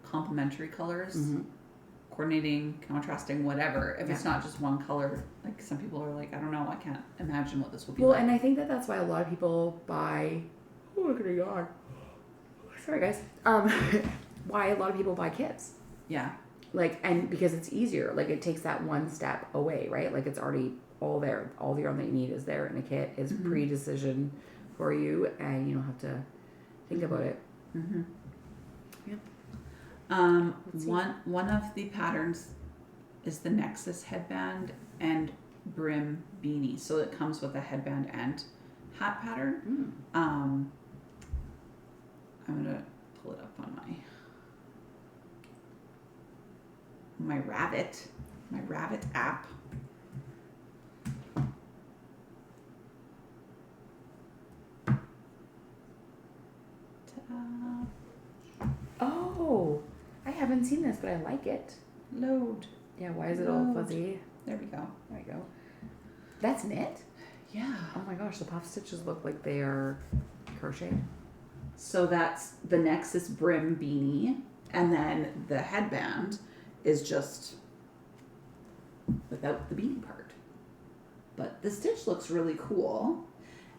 complementary colors, coordinating, contrasting, whatever. If it's not just one color, like some people are like, I don't know, I can't imagine what this will be like. Well, and I think that's why a lot of people buy. Oh, look at a yawn. Sorry, guys. Why a lot of people buy kits. Yeah. Like, and because it's easier. Like, it takes that one step away, right? Like, it's already all there. All the yarn that you need is there in a kit. Is pre-decision for you, and you don't have to think about it. Mm-hmm. Yep. One of the patterns is the Nexus headband and brim beanie. So it comes with a headband and hat pattern. I'm gonna pull it up on my Rabbit app. Ta-da. Oh, I haven't seen this, but I like it. Load. Yeah, why is it all fuzzy? There we go. There we go. That's knit? Yeah. Oh my gosh, the puff stitches look like they are crocheted. So that's the Nexus brim beanie, and then the headband is just without the beanie part. But the stitch looks really cool,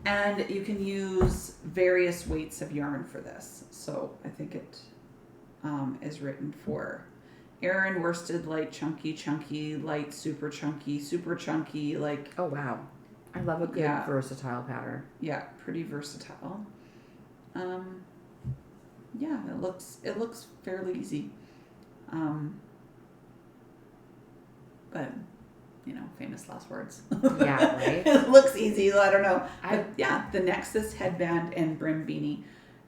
and you can use various weights of yarn for this. So I think it is written for Aran worsted, light, chunky, light, super chunky, like. Oh wow, I love a good versatile pattern. Yeah, pretty versatile. Yeah, it looks fairly easy. But famous last words. Yeah, right. It looks easy, so I don't know. But yeah, the Nexus headband and brim beanie,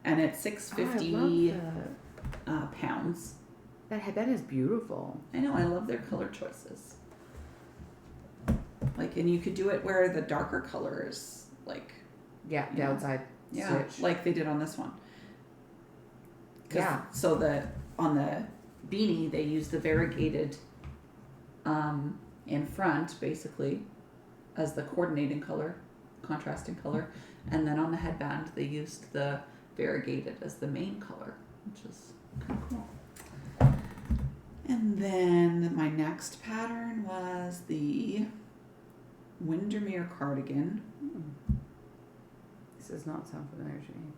and it's $6.50 pounds. That headband is beautiful. I know, I love their color choices. Like, and you could do it where the darker colors, like. Yeah, the outside. Yeah, stitch. like they did on this one. Yeah. So on the beanie, they used the variegated in front, basically, as the coordinating color, contrasting color. And then on the headband, they used the variegated as the main color, which is kind of cool. And then my next pattern was the Windermere cardigan. This does not sound familiar to me.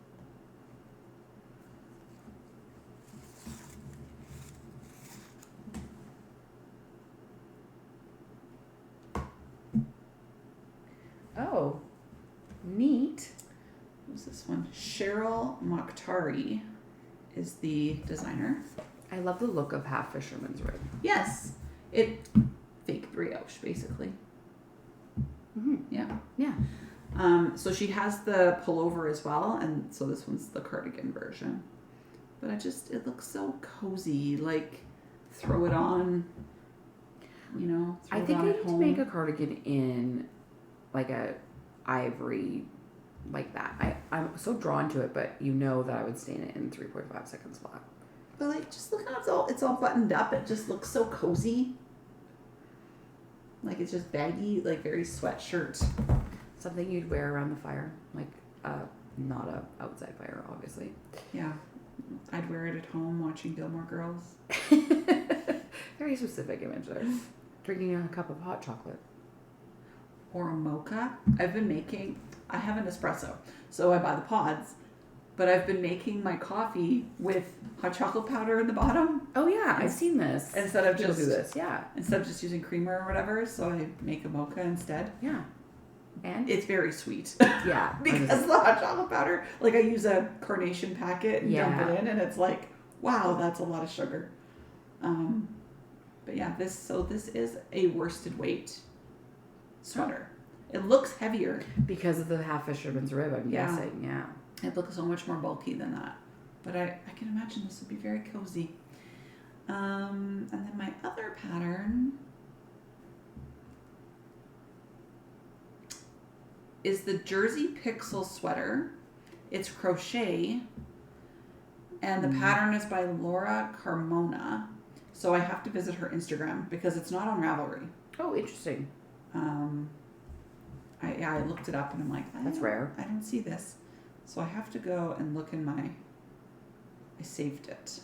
Oh, neat. Who's this one? Cheryl Mokhtari is the designer. I love the look of half fisherman's rig. Yes. Fake brioche, basically. Mm-hmm. Yeah. Yeah. So she has the pullover as well, and so this one's the cardigan version. But it looks so cozy, like throw it on, I think I need to make a cardigan in like a ivory like that. I'm so drawn to it, but that I would stain it in 3.5 seconds flat. But like, just look how it's all buttoned up. It just looks so cozy. Like it's just baggy, like very sweatshirt. Something you'd wear around the fire, like not a outside fire, obviously. Yeah, I'd wear it at home watching Gilmore Girls. Very specific image there. Drinking a cup of hot chocolate. Or a mocha. I have an espresso, so I buy the pods. But I've been making my coffee with hot chocolate powder in the bottom. Oh yeah, I've seen this. Instead of People do this, yeah. Instead of just using creamer or whatever, so I make a mocha instead. Yeah. And it's very sweet. Yeah. Because the hot chocolate powder, like I use a carnation packet and dump it in, and it's like, wow, that's a lot of sugar. But yeah, this is a worsted weight sweater. It looks heavier. Because of the half fisherman's rib, I'm guessing, yeah. It looks so much more bulky than that. But I can imagine this would be very cozy. And then my other pattern is the Jersey Pixel sweater. It's crochet. And the pattern is by Laura Carmona. So I have to visit her Instagram because it's not on Ravelry. Oh, interesting. I looked it up and I'm like, that's rare. I don't see this. So I have to go and look in I saved it.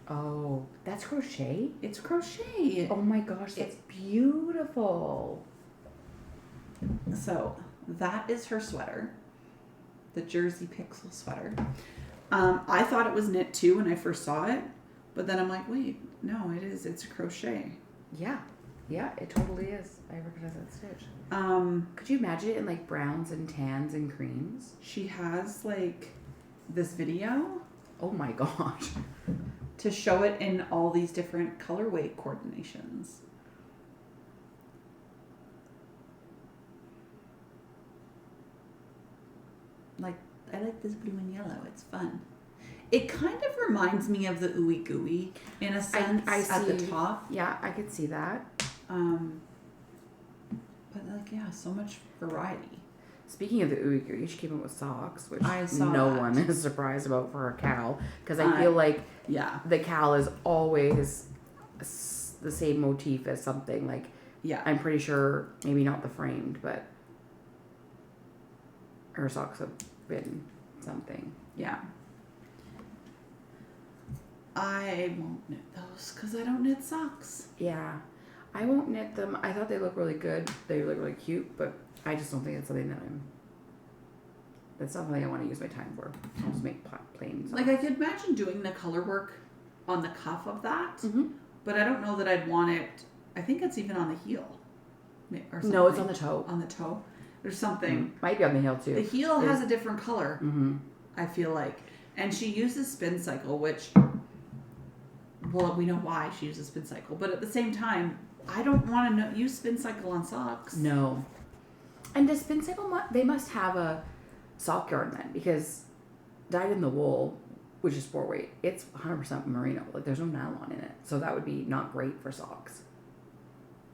Oh, that's crochet? It's crochet. Oh my gosh, that's beautiful. So that is her sweater. The Jersey Pixel sweater. I thought it was knit too when I first saw it. But then I'm like, wait, no, it is. It's crochet. Yeah. Yeah, it totally is. I recognize that stitch. Could you imagine it in like browns and tans and creams? She has like this video. Oh my gosh. To show it in all these different colorway coordinations. Like, I like this blue and yellow. It's fun. It kind of reminds me of the Ooey Gooey in a sense at the top. Yeah, I could see that. But like, yeah, so much variety. Speaking of the Ooey Gooey, she came up with socks, which no one is surprised about for her cowl. Because I feel like the cowl is always the same motif as something. Like, I'm pretty sure, maybe not the framed, but her socks have been something. Yeah. I won't knit those because I don't knit socks. Yeah. I won't knit them. I thought they look really good. They look really cute, but I just don't think it's something that's something I want to use my time for. I'll just make plain socks. Like, I could imagine doing the color work on the cuff of that, but I don't know that I'd want it. I think it's even on the heel. Or something. No, it's on the toe. On the toe. There's something. Might be on the heel too. The heel has a different color, I feel like. And she uses Spin Cycle, which, well, we know why she uses Spin Cycle. But at the same time, I don't want to use Spin Cycle on socks. No. And does Spin Cycle, they must have a sock yarn then, because dyed in the wool, which is sport weight, it's 100% merino. Like, there's no nylon in it. So that would be not great for socks.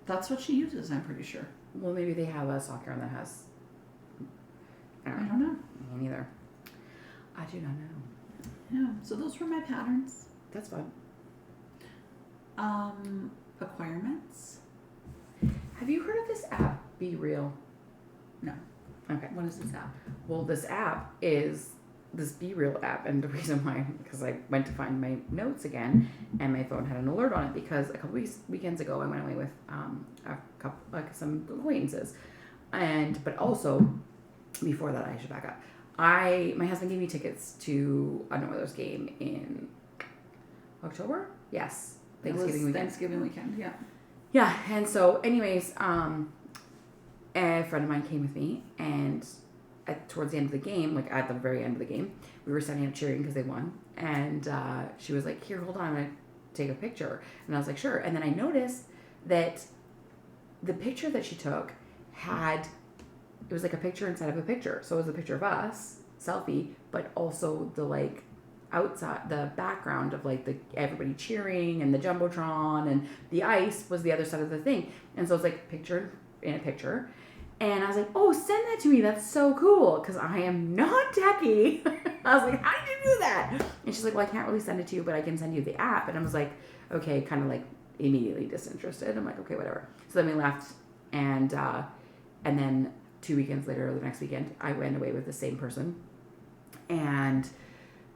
That's what she uses, I'm pretty sure. Well, maybe they have a sock yarn that has... I don't know. Me neither. I do not know. Yeah, so those were my patterns. That's fun. Acquirements. Have you heard of this app, Be Real? No. Okay. What is this app? Well, this app is this Be Real app, and the reason why, because I went to find my notes again, and my phone had an alert on it because a couple weekends ago I went away with some acquaintances, but also before that I should back up. My husband gave me tickets to an Oilers game in October. Yes, Thanksgiving weekend. Yeah. Yeah, and so, anyways, a friend of mine came with me, and towards the end of the game, like at the very end of the game, we were standing up cheering because they won, and she was like, "Here, hold on, I'm gonna take a picture," and I was like, "Sure," and then I noticed that the picture that she took it was like a picture inside of a picture, so it was a picture of us, selfie, but also the like outside, the background of like everybody cheering and the jumbotron and the ice was the other side of the thing, and so it's like picture in a picture. And I was like, oh, send that to me. That's so cool. Because I am not techie. I was like, how did you do that? And she's like, well, I can't really send it to you, but I can send you the app. And I was like, okay, kind of like immediately disinterested. I'm like, okay, whatever. So then we left. And then 2 weekends later, or the next weekend, I went away with the same person. And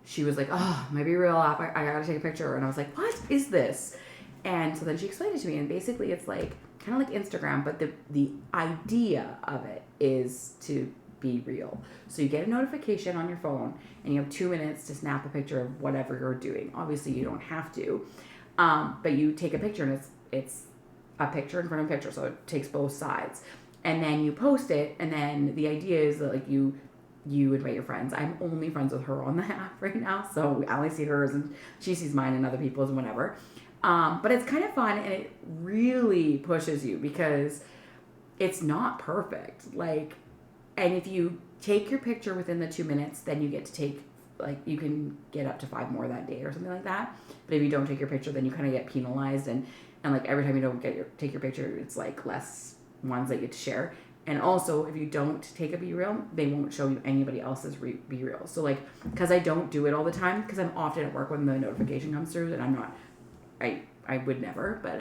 she was like, oh, my Be Real app. I got to take a picture. And I was like, what is this? And so then she explained it to me. And basically it's like, kind of like Instagram, but the idea of it is to be real. So you get a notification on your phone, and you have 2 minutes to snap a picture of whatever you're doing. Obviously, you don't have to, but you take a picture, and it's a picture in front of a picture, so it takes both sides. And then you post it, and then the idea is that like you you invite your friends. I'm only friends with her on the app right now, so I only see hers and she sees mine and other people's and whatever. But it's kind of fun, and it really pushes you because it's not perfect. Like, and if you take your picture within the 2 minutes, then you get to take, like, you can get up to 5 more that day or something like that. But if you don't take your picture, then you kind of get penalized, and like every time you don't take your picture, it's like less ones that you get to share. And also, if you don't take a B-reel, they won't show you anybody else's B-reel. So, like, because I don't do it all the time, because I'm often at work when the notification comes through, and I'm not, I would never, but,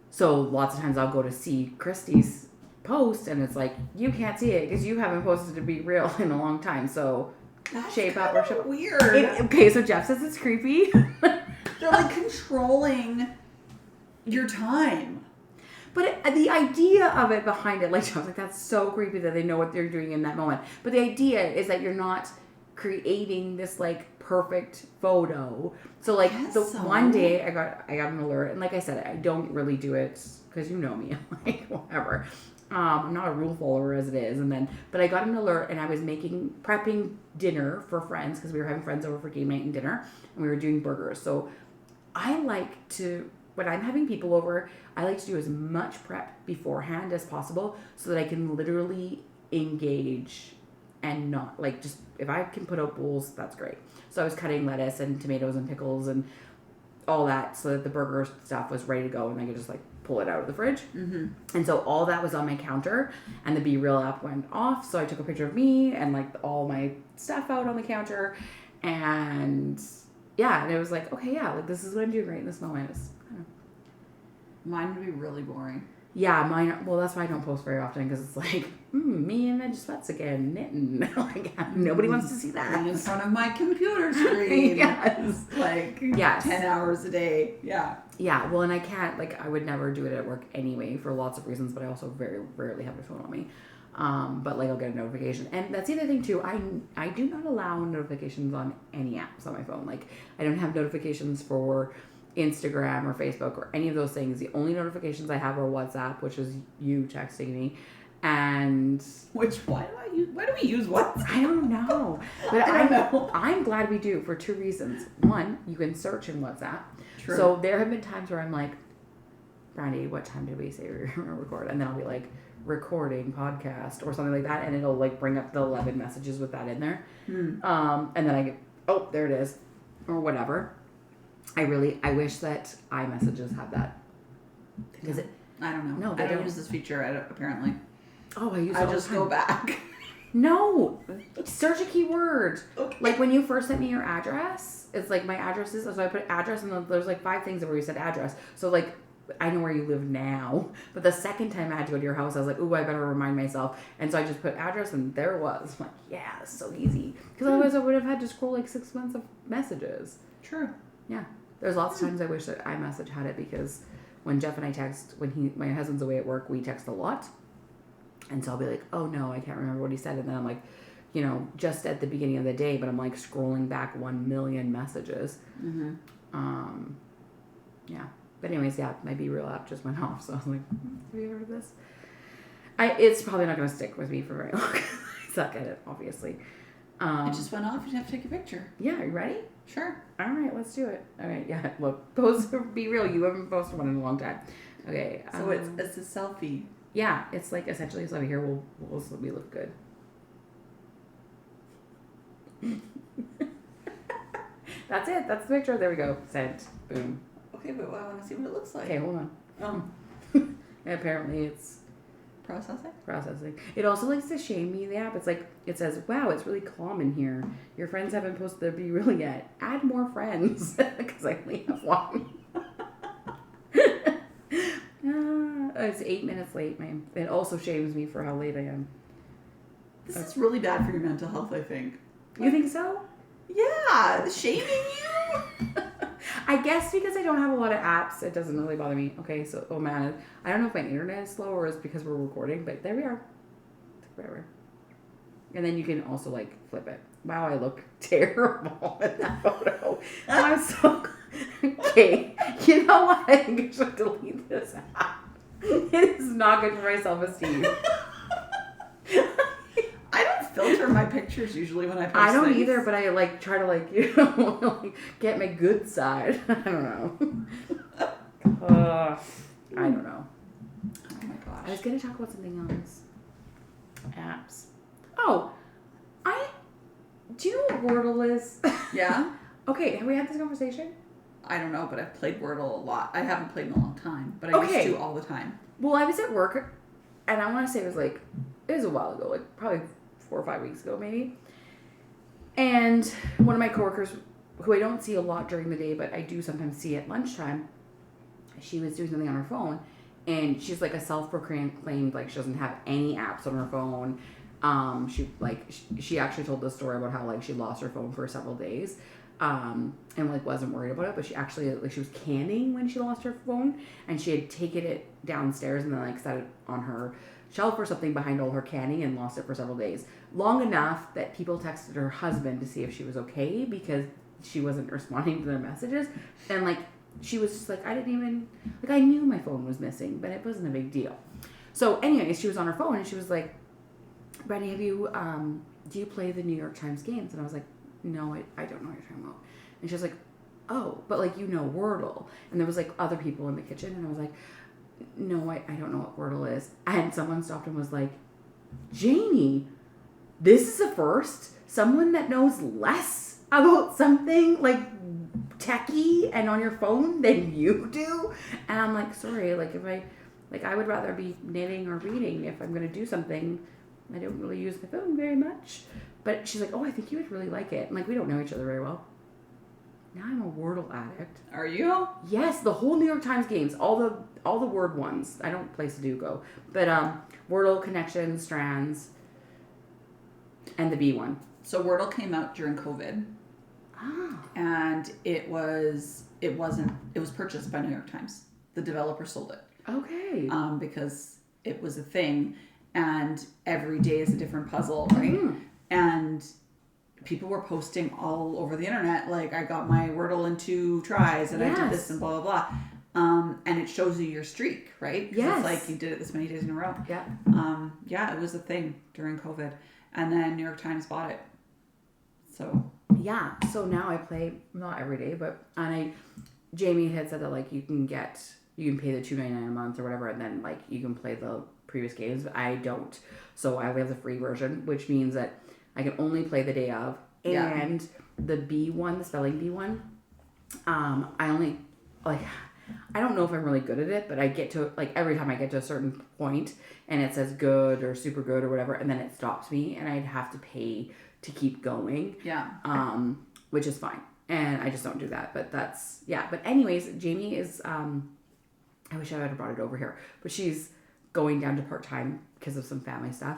so lots of times I'll go to see Christy's post, and it's like, you can't see it, because you haven't posted a B-reel in a long time, so that's shape up or show up. Weird. Okay, so Jeff says it's creepy. They're, like, controlling your time. But the idea of it behind it, like, I was like, that's so creepy that they know what they're doing in that moment. But the idea is that you're not creating this, like, perfect photo. So, like, one day I got an alert, and like I said, I don't really do it because you know me, I'm like, whatever. I'm not a rule follower as it is, but I got an alert, and I was prepping dinner for friends because we were having friends over for game night and dinner, and we were doing burgers. So I like to, when I'm having people over, I like to do as much prep beforehand as possible so that I can literally engage and not, like, just, if I can put out bowls, that's great. So I was cutting lettuce and tomatoes and pickles and all that so that the burger stuff was ready to go, and I could just, like, pull it out of the fridge. Mm-hmm. And so all that was on my counter, and the B-reel app went off, so I took a picture of me and, like, all my stuff out on the counter, and yeah, and it was like, okay, yeah, like, this is what I'm doing right in this moment. Mine would be really boring. Yeah, mine, well, that's why I don't post very often, because it's like, me in veg sweats again, knitting. Like, nobody wants to see that. In front of my computer screen. Yes. Like, yes. 10 hours a day. Yeah. Yeah, well, and I can't, like, I would never do it at work anyway for lots of reasons, but I also very rarely have my phone on me. But, like, I'll get a notification. And that's the other thing, too. I do not allow notifications on any apps on my phone. Like, I don't have notifications for Instagram or Facebook or any of those things. The only notifications I have are WhatsApp, which is you texting me, and why do we use WhatsApp? I don't know, but I'm glad we do for 2 reasons. One, you can search in WhatsApp. True. So there have been times where I'm like, Brandie, what time did we say we were going to record? And then I'll be like, recording podcast or something like that, and it'll, like, bring up the 11 messages with that in there. And then I get, oh, there it is, or whatever. I wish that iMessages had that. Because I don't know. No, I don't use this feature apparently. Oh, I just go back. No, search a keyword. Okay. Like, when you first sent me your address, it's like my address is, so I put address, and there's like 5 things where you said address. So, like, I know where you live now, but the second time I had to go to your house, I was like, ooh, I better remind myself. And so I just put address, and there it was. I'm like, yeah, it's so easy. Because otherwise I would have had to scroll like 6 months of messages. True. Yeah. There's lots of times I wish that iMessage had it, because when Jeff and I text, my husband's away at work, we text a lot. And so I'll be like, oh no, I can't remember what he said. And then I'm like, you know, just at the beginning of the day, but I'm like scrolling back 1 million messages. Mm-hmm. Yeah. But anyways, yeah, my B-reel app just went off. So I was like, have you heard of this? It's probably not going to stick with me for very long. I suck at it, obviously. It just went off. You have to take a picture. Yeah, are you ready? Sure. All right, let's do it. Okay, yeah, look, post B-reel. You haven't posted one in a long time. Okay. So it's a selfie. Yeah, it's like essentially a selfie. Here, we look good. That's it. That's the picture. There we go. Sent. Boom. Okay, but I want to see what it looks like. Okay, hold on. Apparently it's processing. It also likes to shame me, the app. It's like, it says, wow, it's really calm in here. Your friends haven't posted their B-reel yet. Add more friends. Because I only have one. It's 8 minutes late, man. It also shames me for how late I am. This is really bad for your mental health, I think. You think so? Yeah, shaming you? I guess because I don't have a lot of apps, it doesn't really bother me. Okay, so, oh man, I don't know if my internet is slow or it's because we're recording, but there we are. Whatever. And then you can also, like, flip it. Wow, I look terrible in that photo. I'm so... Okay, you know what? I think I should delete this app. It is not good for my self-esteem. filter my pictures usually when I post I don't things. either, but I like try to like, you know, like, get my good side. I don't know. I don't know. Oh my gosh. I was gonna talk about something else. Apps. Oh, do you know what Wordle is? Yeah? Okay, have we had this conversation? I don't know, but I've played Wordle a lot. I haven't played in a long time, but I used to all the time. Well, I was at work, and I want to say it was a while ago, like probably 4 or 5 weeks ago, maybe. And one of my coworkers, who I don't see a lot during the day, but I do sometimes see at lunchtime, she was doing something on her phone, and she's like a self-proclaimed, like she doesn't have any apps on her phone. She actually told the story about how like she lost her phone for several days, and like wasn't worried about it, but she actually like she was canning when she lost her phone, and she had taken it downstairs and then like set it on her shelf or something behind all her canning and lost it for several days, long enough that people texted her husband to see if she was okay because she wasn't responding to their messages, and like she was just like, I didn't even like, I knew my phone was missing, but it wasn't a big deal. So anyways, she was on her phone and she was like, Brandie, have you do you play the New York Times games? And I was like, no, I don't know what you're talking about. And she was like, oh, but like, you know Wordle. And there was like other people in the kitchen, and I was like, no, I don't know what Wordle is. And someone stopped and was like, Janie, this is a first. Someone that knows less about something like techie and on your phone than you do. And I'm like, sorry, like I would rather be knitting or reading if I'm going to do something. I don't really use my phone very much. But she's like, oh, I think you would really like it. And like, we don't know each other very well. Now I'm a Wordle addict. Are you? Yes, the whole New York Times games, all the word ones. I don't play Sudoku, but Wordle, Connections, Strands, and the B one. So Wordle came out during COVID. Ah. And it was purchased by New York Times. The developer sold it. Okay. Because it was a thing, and every day is a different puzzle, right? Mm-hmm. And people were posting all over the internet, like, I got my Wordle in 2 tries, and I did this, and blah, blah, blah. And it shows you your streak, right? Yes. It's like you did it this many days in a row. Yeah. Yeah, it was a thing during COVID. And then New York Times bought it. So... Yeah, so now I play, not every day, but Jamie had said that like you can pay the $2.99 a month or whatever, and then like you can play the previous games, but I don't. So I only have the free version, which means that I can only play the day of. And the B one, the spelling bee one, I only like, I don't know if I'm really good at it, but I get to like every time I get to a certain point and it says good or super good or whatever, and then it stops me and I'd have to pay to keep going. Yeah. Which is fine. And I just don't do that. But that's, yeah. But anyways, Jamie is, I wish I would have brought it over here, but she's going down to part-time because of some family stuff.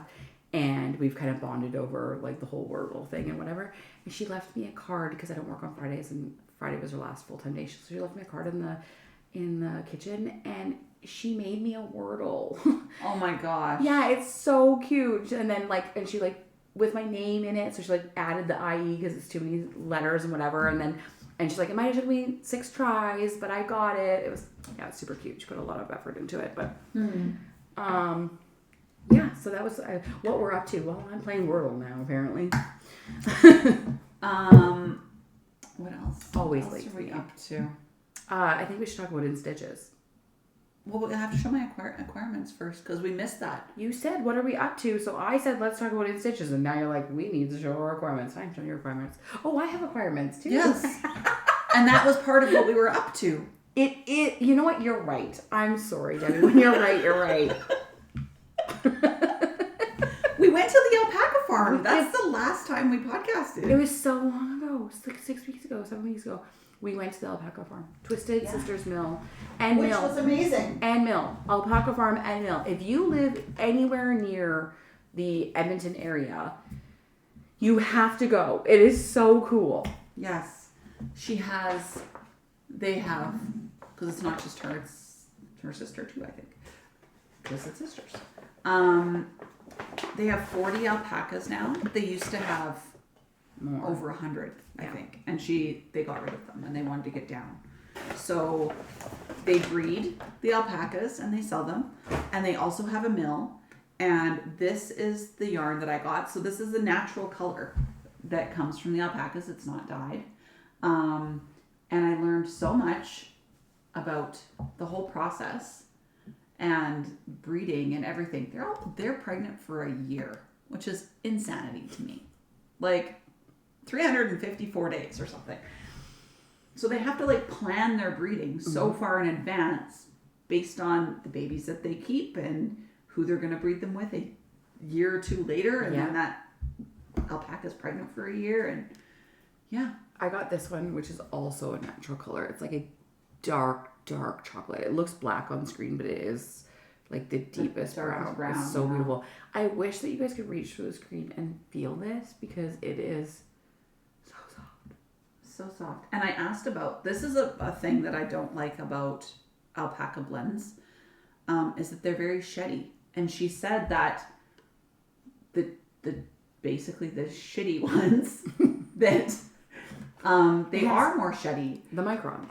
And we've kind of bonded over like the whole Wordle thing and whatever. And she left me a card because I don't work on Fridays, and Friday was her last full-time day. So she left me a card in the kitchen, and she made me a Wordle. Oh my gosh. Yeah, it's so cute. And then like, and she like, with my name in it, so she like added the IE because it's too many letters and whatever, and she's like, it might have took me 6 tries, but I got it. It was it's super cute. She put a lot of effort into it, but yeah. So that was what we're up to. Well, I'm playing Wordle now apparently. What else? Always what else late are we for me. up to? I think we should talk about In Stitches. Well, we'll have to show my requirements first because we missed that. You said, what are we up to? So I said, let's talk about In Stitches. And now you're like, we need to show our requirements. Fine, show your requirements. Oh, I have requirements too. Yes. And that was part of what we were up to. You know what? You're right. I'm sorry, Debbie. When you're right, you're right. We went to the alpaca farm. That's the last time we podcasted. It was so long ago. It was like 6 weeks ago, 7 weeks ago. We went to the alpaca farm. Twisted Sisters Mill and Which Mill. was amazing. And Mill. Alpaca farm and Mill. If you live anywhere near the Edmonton area, you have to go. It is so cool. Yes. They have, because it's not just her, it's her sister too, I think. Twisted Sisters. They have 40 alpacas now. They used to have More. over 100, I think. And they got rid of them and they wanted to get down. So they breed the alpacas and they sell them. And they also have a mill. And this is the yarn that I got. So this is the natural color that comes from the alpacas. It's not dyed. And I learned so much about the whole process and breeding and everything. They're pregnant for a year, which is insanity to me. Like 354 days or something. So they have to like plan their breeding so far in advance based on the babies that they keep and who they're going to breed them with a year or two later. And then that alpaca's pregnant for a year. And yeah. I got this one, which is also a natural color. It's like a dark chocolate. It looks black on screen, but it is like the deepest brown. It's so beautiful. I wish that you guys could reach through the screen and feel this because it is so soft. So soft. And I asked about, this is a thing that I don't like about alpaca blends, is that they're very sheddy. And she said that the basically the shitty ones that they are more sheddy. The micron.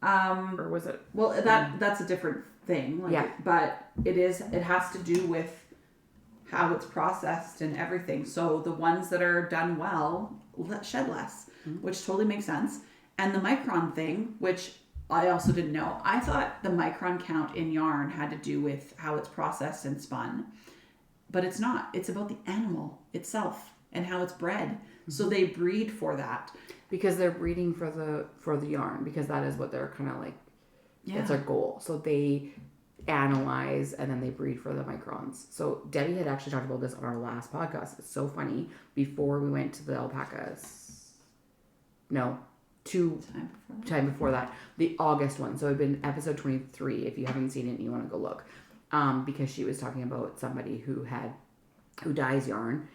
Or was it? Well, that's a different thing. But it has to do with how it's processed and everything. So the ones that are done well shed less, which totally makes sense. And the micron thing, which I also didn't know. I thought the micron count in yarn had to do with how it's processed and spun. But it's not. It's about the animal itself and how it's bred. So they breed for that. Because they're breeding for the yarn, because that is what they're kind of like, it's their goal. So they analyze and then they breed for the microns. So Debbie had actually talked about this on our last podcast. It's so funny. Before we went to the alpacas, time before that, the August one. So it had been episode 23. If you haven't seen it and you want to go look, because she was talking about somebody who dyes yarn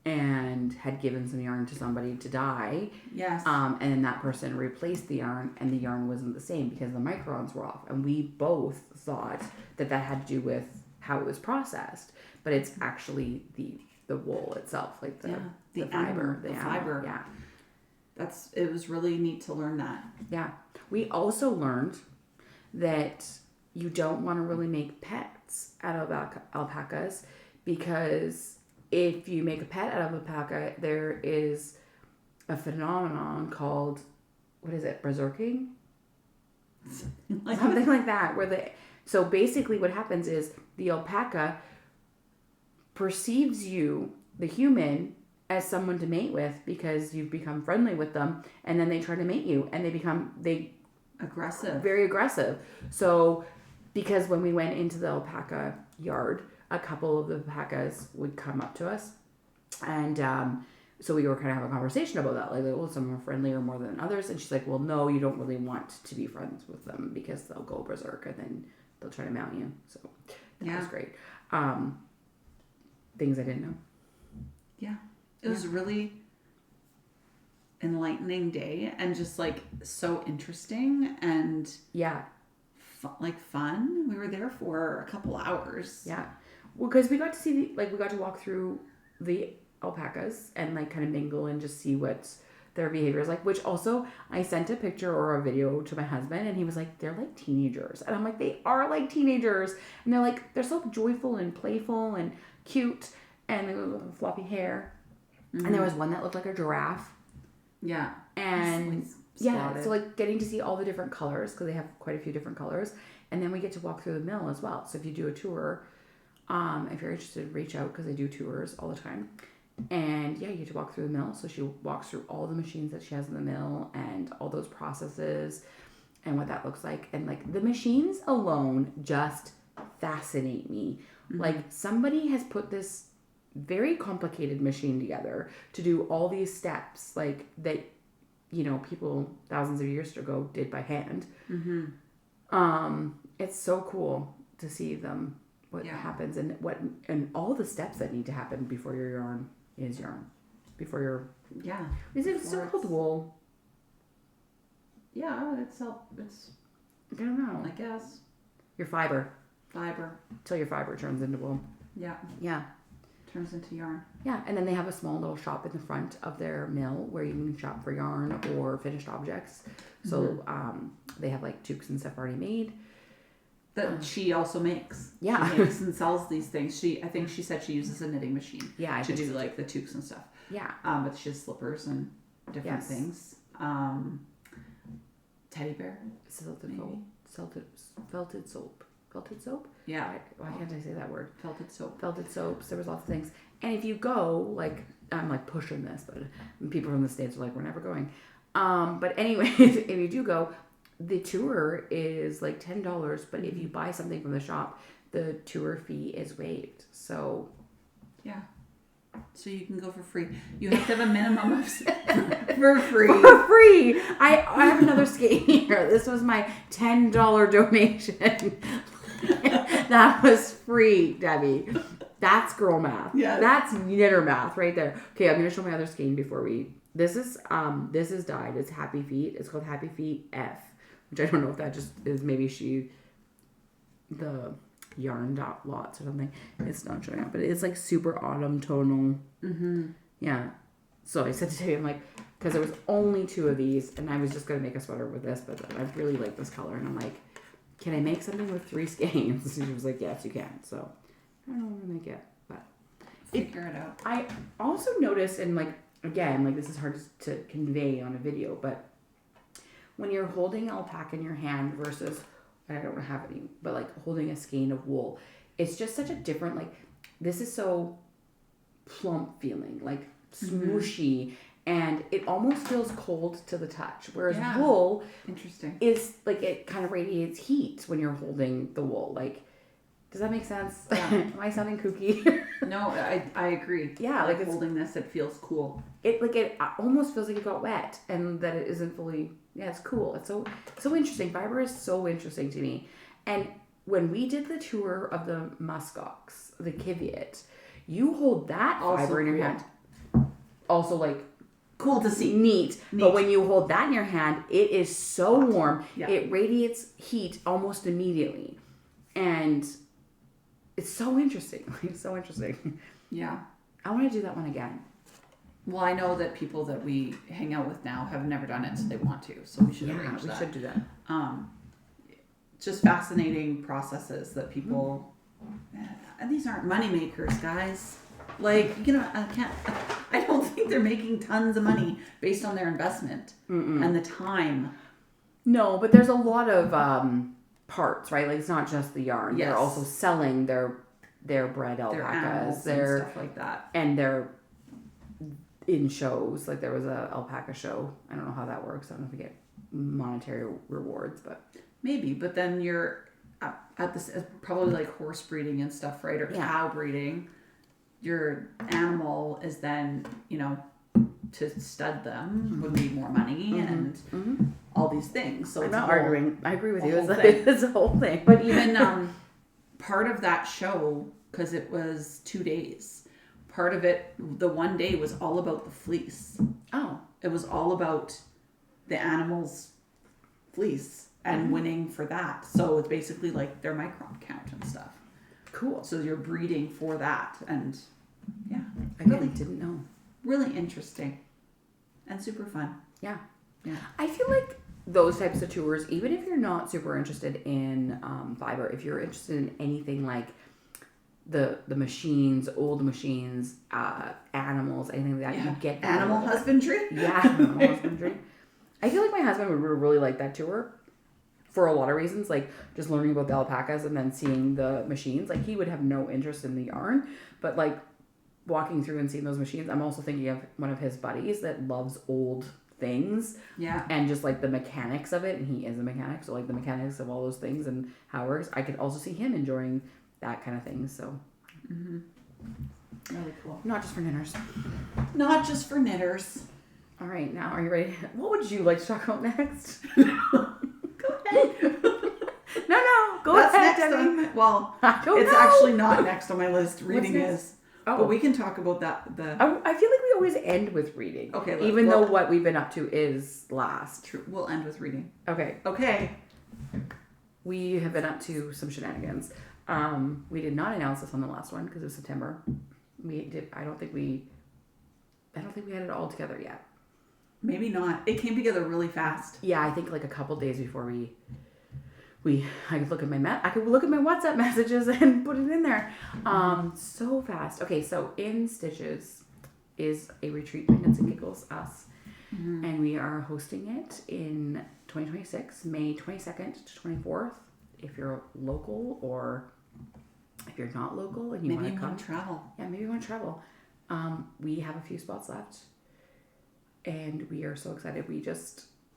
and had given some yarn to somebody to dye. Yes. And then that person replaced the yarn and the yarn wasn't the same because the microns were off. And we both thought that had to do with how it was processed, but it's actually the wool itself, like the fiber, the fiber. Yeah. It was really neat to learn that. Yeah. We also learned that you don't want to really make pets out of alpacas because if you make a pet out of alpaca, there is a phenomenon called, what is it, berserking? Something like that. So basically what happens is the alpaca perceives you, the human, as someone to mate with because you've become friendly with them, and then they try to mate you and they become aggressive. Very aggressive. So because when we went into the alpaca yard, a couple of the alpacas would come up to us, and so we were kind of having a conversation about that, like, well, some are friendlier more than others, and she's like, well, no, you don't really want to be friends with them because they'll go berserk and then they'll try to mount you. So that was great. Things I didn't know. Yeah, it was a really enlightening day and just like so interesting and fun. We were there for a couple hours. Yeah. Well, because we got to see, we got to walk through the alpacas and, like, kind of mingle and just see what their behavior is like, which also I sent a picture or a video to my husband and he was like, they're like teenagers. And I'm like, they are like teenagers. And they're like, they're so joyful and playful and cute and they have little floppy hair. Mm-hmm. And there was one that looked like a giraffe. Yeah. And so like getting to see all the different colors because they have quite a few different colors. And then we get to walk through the mill as well. So if you do a tour, if you're interested, reach out because I do tours all the time. And you get to walk through the mill. So she walks through all the machines that she has in the mill and all those processes and what that looks like. And like the machines alone just fascinate me. Mm-hmm. Like somebody has put this very complicated machine together to do all these steps like that, people thousands of years ago did by hand. Mm-hmm. It's so cool to see them. What happens and all the steps that need to happen before your yarn is yarn. Before your is it still called wool? Yeah, it's I don't know. I guess your fiber till your fiber turns into wool. Yeah. Turns into yarn. Yeah, and then they have a small little shop in the front of their mill where you can shop for yarn or finished objects. So they have like toques and stuff already made. that she also makes. Yeah. She makes and sells these things. I think she said she uses a knitting machine. Yeah, to do like the toques and stuff. Yeah. But she has slippers and different things. Teddy bear. Felted soap. Felted soap? Yeah. Why can't I say that word? Felted soap. Felted soaps. There was lots of things. And if you go, like, I'm like pushing this, but people from the States are like, we're never going. But anyways, if you do go, the tour is like $10, but if you buy something from the shop, the tour fee is waived. So, yeah. So you can go for free. You have to have a minimum of for free. For free. I have another skate here. This was my $10 donation. That was free, Debbie. That's girl math. Yes. That's knitter math right there. Okay, I'm gonna show my other skein before we. This is dyed. It's Happy Feet. It's called Happy Feet F, which I don't know if that just is maybe the yarn lots or something. It's not showing up, but it's like super autumn tonal. Mm-hmm. Yeah. So I said to Debbie, I'm like, because there was only 2 of these, and I was just gonna make a sweater with this, but I really like this color, and I'm like, can I make something with 3 skeins? And she was like, yes, you can. So I don't know what I'm gonna make it, but figure it out. I also noticed, and like again, like this is hard to convey on a video, but when you're holding alpaca in your hand versus, I don't have any, but like holding a skein of wool, it's just such a different, like, this is so plump feeling, like smooshy, and it almost feels cold to the touch. Whereas wool, interesting, is like, it kind of radiates heat when you're holding the wool. Like, does that make sense? Yeah. Am I sounding kooky? No, I agree. Yeah, like holding this, it feels cool. It almost feels like it got wet, and that it isn't fully. Yeah, it's cool. It's so interesting. Fiber is so interesting to me. And when we did the tour of the muskox, the Kiviot, you hold that also fiber in your hand. Also, like, cool to see. Neat. But when you hold that in your hand, it is so warm. Yeah. It radiates heat almost immediately. And it's so interesting. It's so interesting. Yeah. I want to do that one again. Well, I know that people that we hang out with now have never done it, so they want to. So we should arrange that. We should do that. Just fascinating processes that people... And these aren't money makers, guys. Like, you know, I don't think they're making tons of money based on their investment and the time. No, but there's a lot of parts, right? Like, it's not just the yarn. Yes. They're also selling their bred alpacas, their animals and stuff like that. And they're in shows. Like, there was a alpaca show. I don't know how that works. I don't know if we get monetary rewards, but maybe. But then you're at this probably like horse breeding and stuff, right? Or cow breeding. Your animal is then, you know, to stud them would be more money and all these things. So I'm it's not arguing. I agree with you. It's a whole thing. But even part of that show, because it was 2 days, part of it, the one day was all about the fleece. Oh. It was all about the animal's fleece and winning for that. So it's basically like their micron count and stuff. Cool. So you're breeding for that, and I really didn't know. Really interesting and super fun. Yeah. Yeah. I feel like those types of tours, even if you're not super interested in fiber, if you're interested in anything like the machines, old machines, animals, anything like that, you get animal husbandry. Yeah, animal husbandry. I feel like my husband would really like that tour. For a lot of reasons, like just learning about the alpacas and then seeing the machines. Like, he would have no interest in the yarn, but like walking through and seeing those machines, I'm also thinking of one of his buddies that loves old things. Yeah. And just like the mechanics of it, and he is a mechanic, so like the mechanics of all those things and how it works, I could also see him enjoying that kind of thing. So really cool. Not just for knitters. Not just for knitters. All right, now are you ready? What would you like to talk about next? Go ahead. No, go That's ahead. next well, it's actually not next on my list. Reading is. Oh. But we can talk about that. I feel like we always end with reading. Okay. Even though what we've been up to is last. True. We'll end with reading. Okay. We have been up to some shenanigans. We did not announce this on the last one because it was September. I don't think we had it all together yet. Maybe not. It came together really fast. Yeah, I think like a couple days before we I could look at my WhatsApp messages and put it in there. So fast. Okay, so In Stitches is a retreat by Knits'n'Giggles, us. And we are hosting it in 2026, May 22nd to 24th. If you're local, or if you're not local and you want to come travel. Yeah, maybe you want to travel. We have a few spots left, and we are so excited.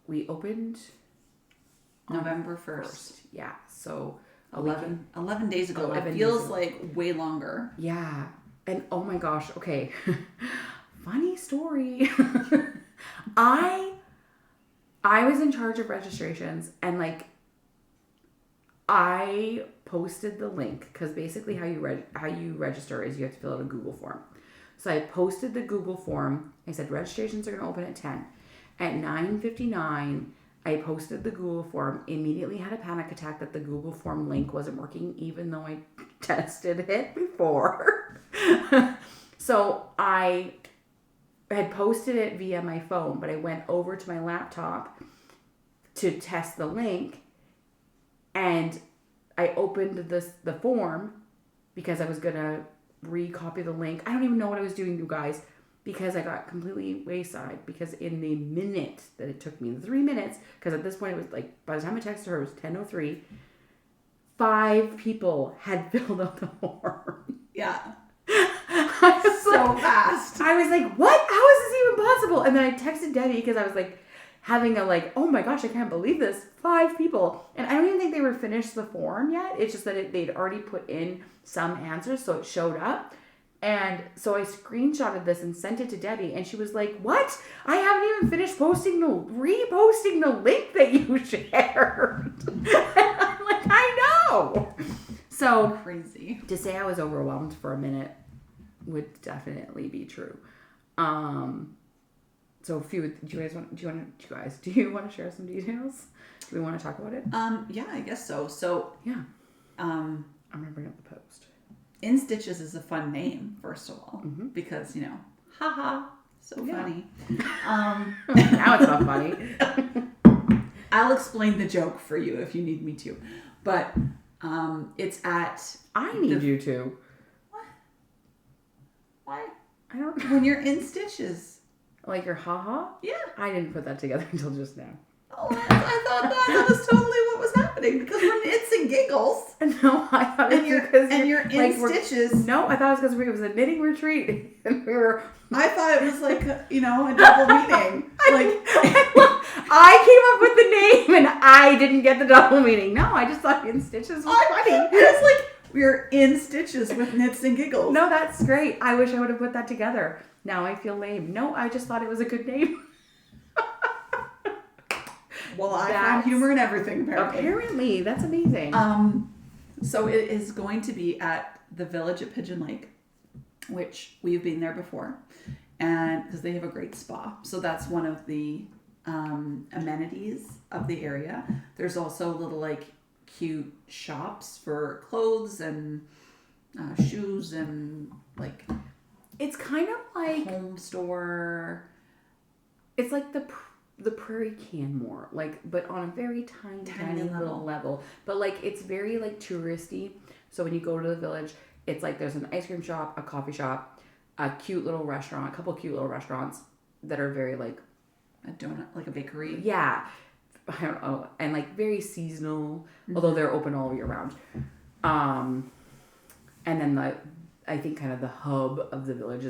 We opened November 1st. Yeah, so 11 days ago. 11 it feels days ago. like way longer. Yeah, and oh my gosh, okay. Funny story. I was in charge of registrations, and like I posted the link, because basically how you register is you have to fill out a Google form. So I posted the Google form. I said registrations are going to open at 10. At 9:59, I posted the Google form. Immediately had a panic attack that the Google form link wasn't working, even though I tested it before. So I had posted it via my phone, but I went over to my laptop to test the link, and I opened the form because I was gonna recopy the link. I don't even know what I was doing, you guys, because I got completely wayside. Because in the minute that it took me, the 3 minutes, because at this point it was like, by the time I texted her, it was 10:03. 5 people had filled out the form. Yeah. So fast. I was like, what? How is this even possible? And then I texted Debbie because I was like having a like, oh my gosh, I can't believe this. 5 people. And I don't even think they were finished the form yet. It's just that they'd already put in some answers, so it showed up. And so I screenshotted this and sent it to Debbie, and she was like, what? I haven't even finished reposting the link that you shared. And I'm like, I know. So crazy. To say I was overwhelmed for a minute would definitely be true. So do you want to share some details? Do we want to talk about it? Yeah, I guess so. So yeah. I'm gonna bring up the post. In Stitches is a fun name, first of all, because haha, so funny. Now it's not funny. I'll explain the joke for you if you need me to, but it's at. I need you to. What? Why? I don't know. When you're in Stitches. Like your haha? Yeah. I didn't put that together until just now. Oh, I thought that was totally what was happening, because we're Knits and Giggles. No, I thought it was because you're in Stitches. No, I thought it was because it was a knitting retreat, and we were. I thought it was like a double meaning. I came up with the name, and I didn't get the double meaning. No, I just thought In Stitches was funny. It's like we're in Stitches with Knits and Giggles. No, that's great. I wish I would have put that together. Now I feel lame. No, I just thought it was a good name. Well, I found humor in everything, apparently. Apparently, that's amazing. So it is going to be at the Village at Pigeon Lake, which we've been there before, and because they have a great spa. So that's one of the amenities of the area. There's also little like cute shops for clothes and shoes and like. It's kind of like home store. It's like the Prairie Canmore, like, but on a very tiny little level. But like, it's very like touristy. So when you go to the village, it's like there's an ice cream shop, a coffee shop, a cute little restaurant, a couple cute little restaurants that are very like a donut, like a bakery. Yeah, I don't know, and like very seasonal, although they're open all year round. And then I think kind of the hub of the village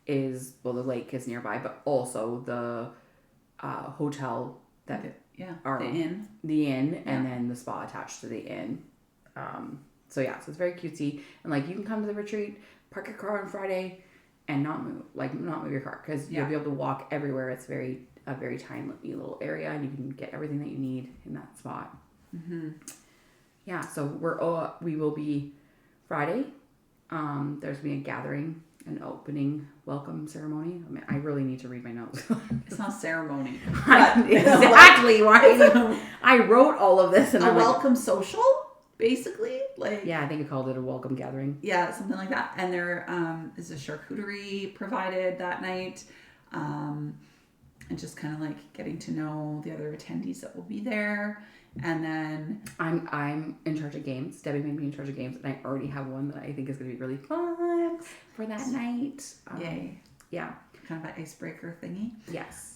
is the lake is nearby, but also the hotel that the inn, and then the spa attached to the inn. So it's very cutesy, and like you can come to the retreat, park your car on Friday, and not move your car, because you'll be able to walk everywhere. It's a very tiny little area, and you can get everything that you need in that spot. Yeah, so we will be Friday. There's going to be a gathering, an opening welcome ceremony. I mean, I really need to read my notes. It's not ceremony. Exactly why I wrote all of this. And a welcome social, basically. I think I called it a welcome gathering. Yeah, something like that. And there is a charcuterie provided that night. And just kind of like getting to know the other attendees that will be there. And then I'm in charge of games. Debbie made me in charge of games, and I already have one that I think is going to be really fun for that night. Yay. Yeah. Kind of an icebreaker thingy. Yes.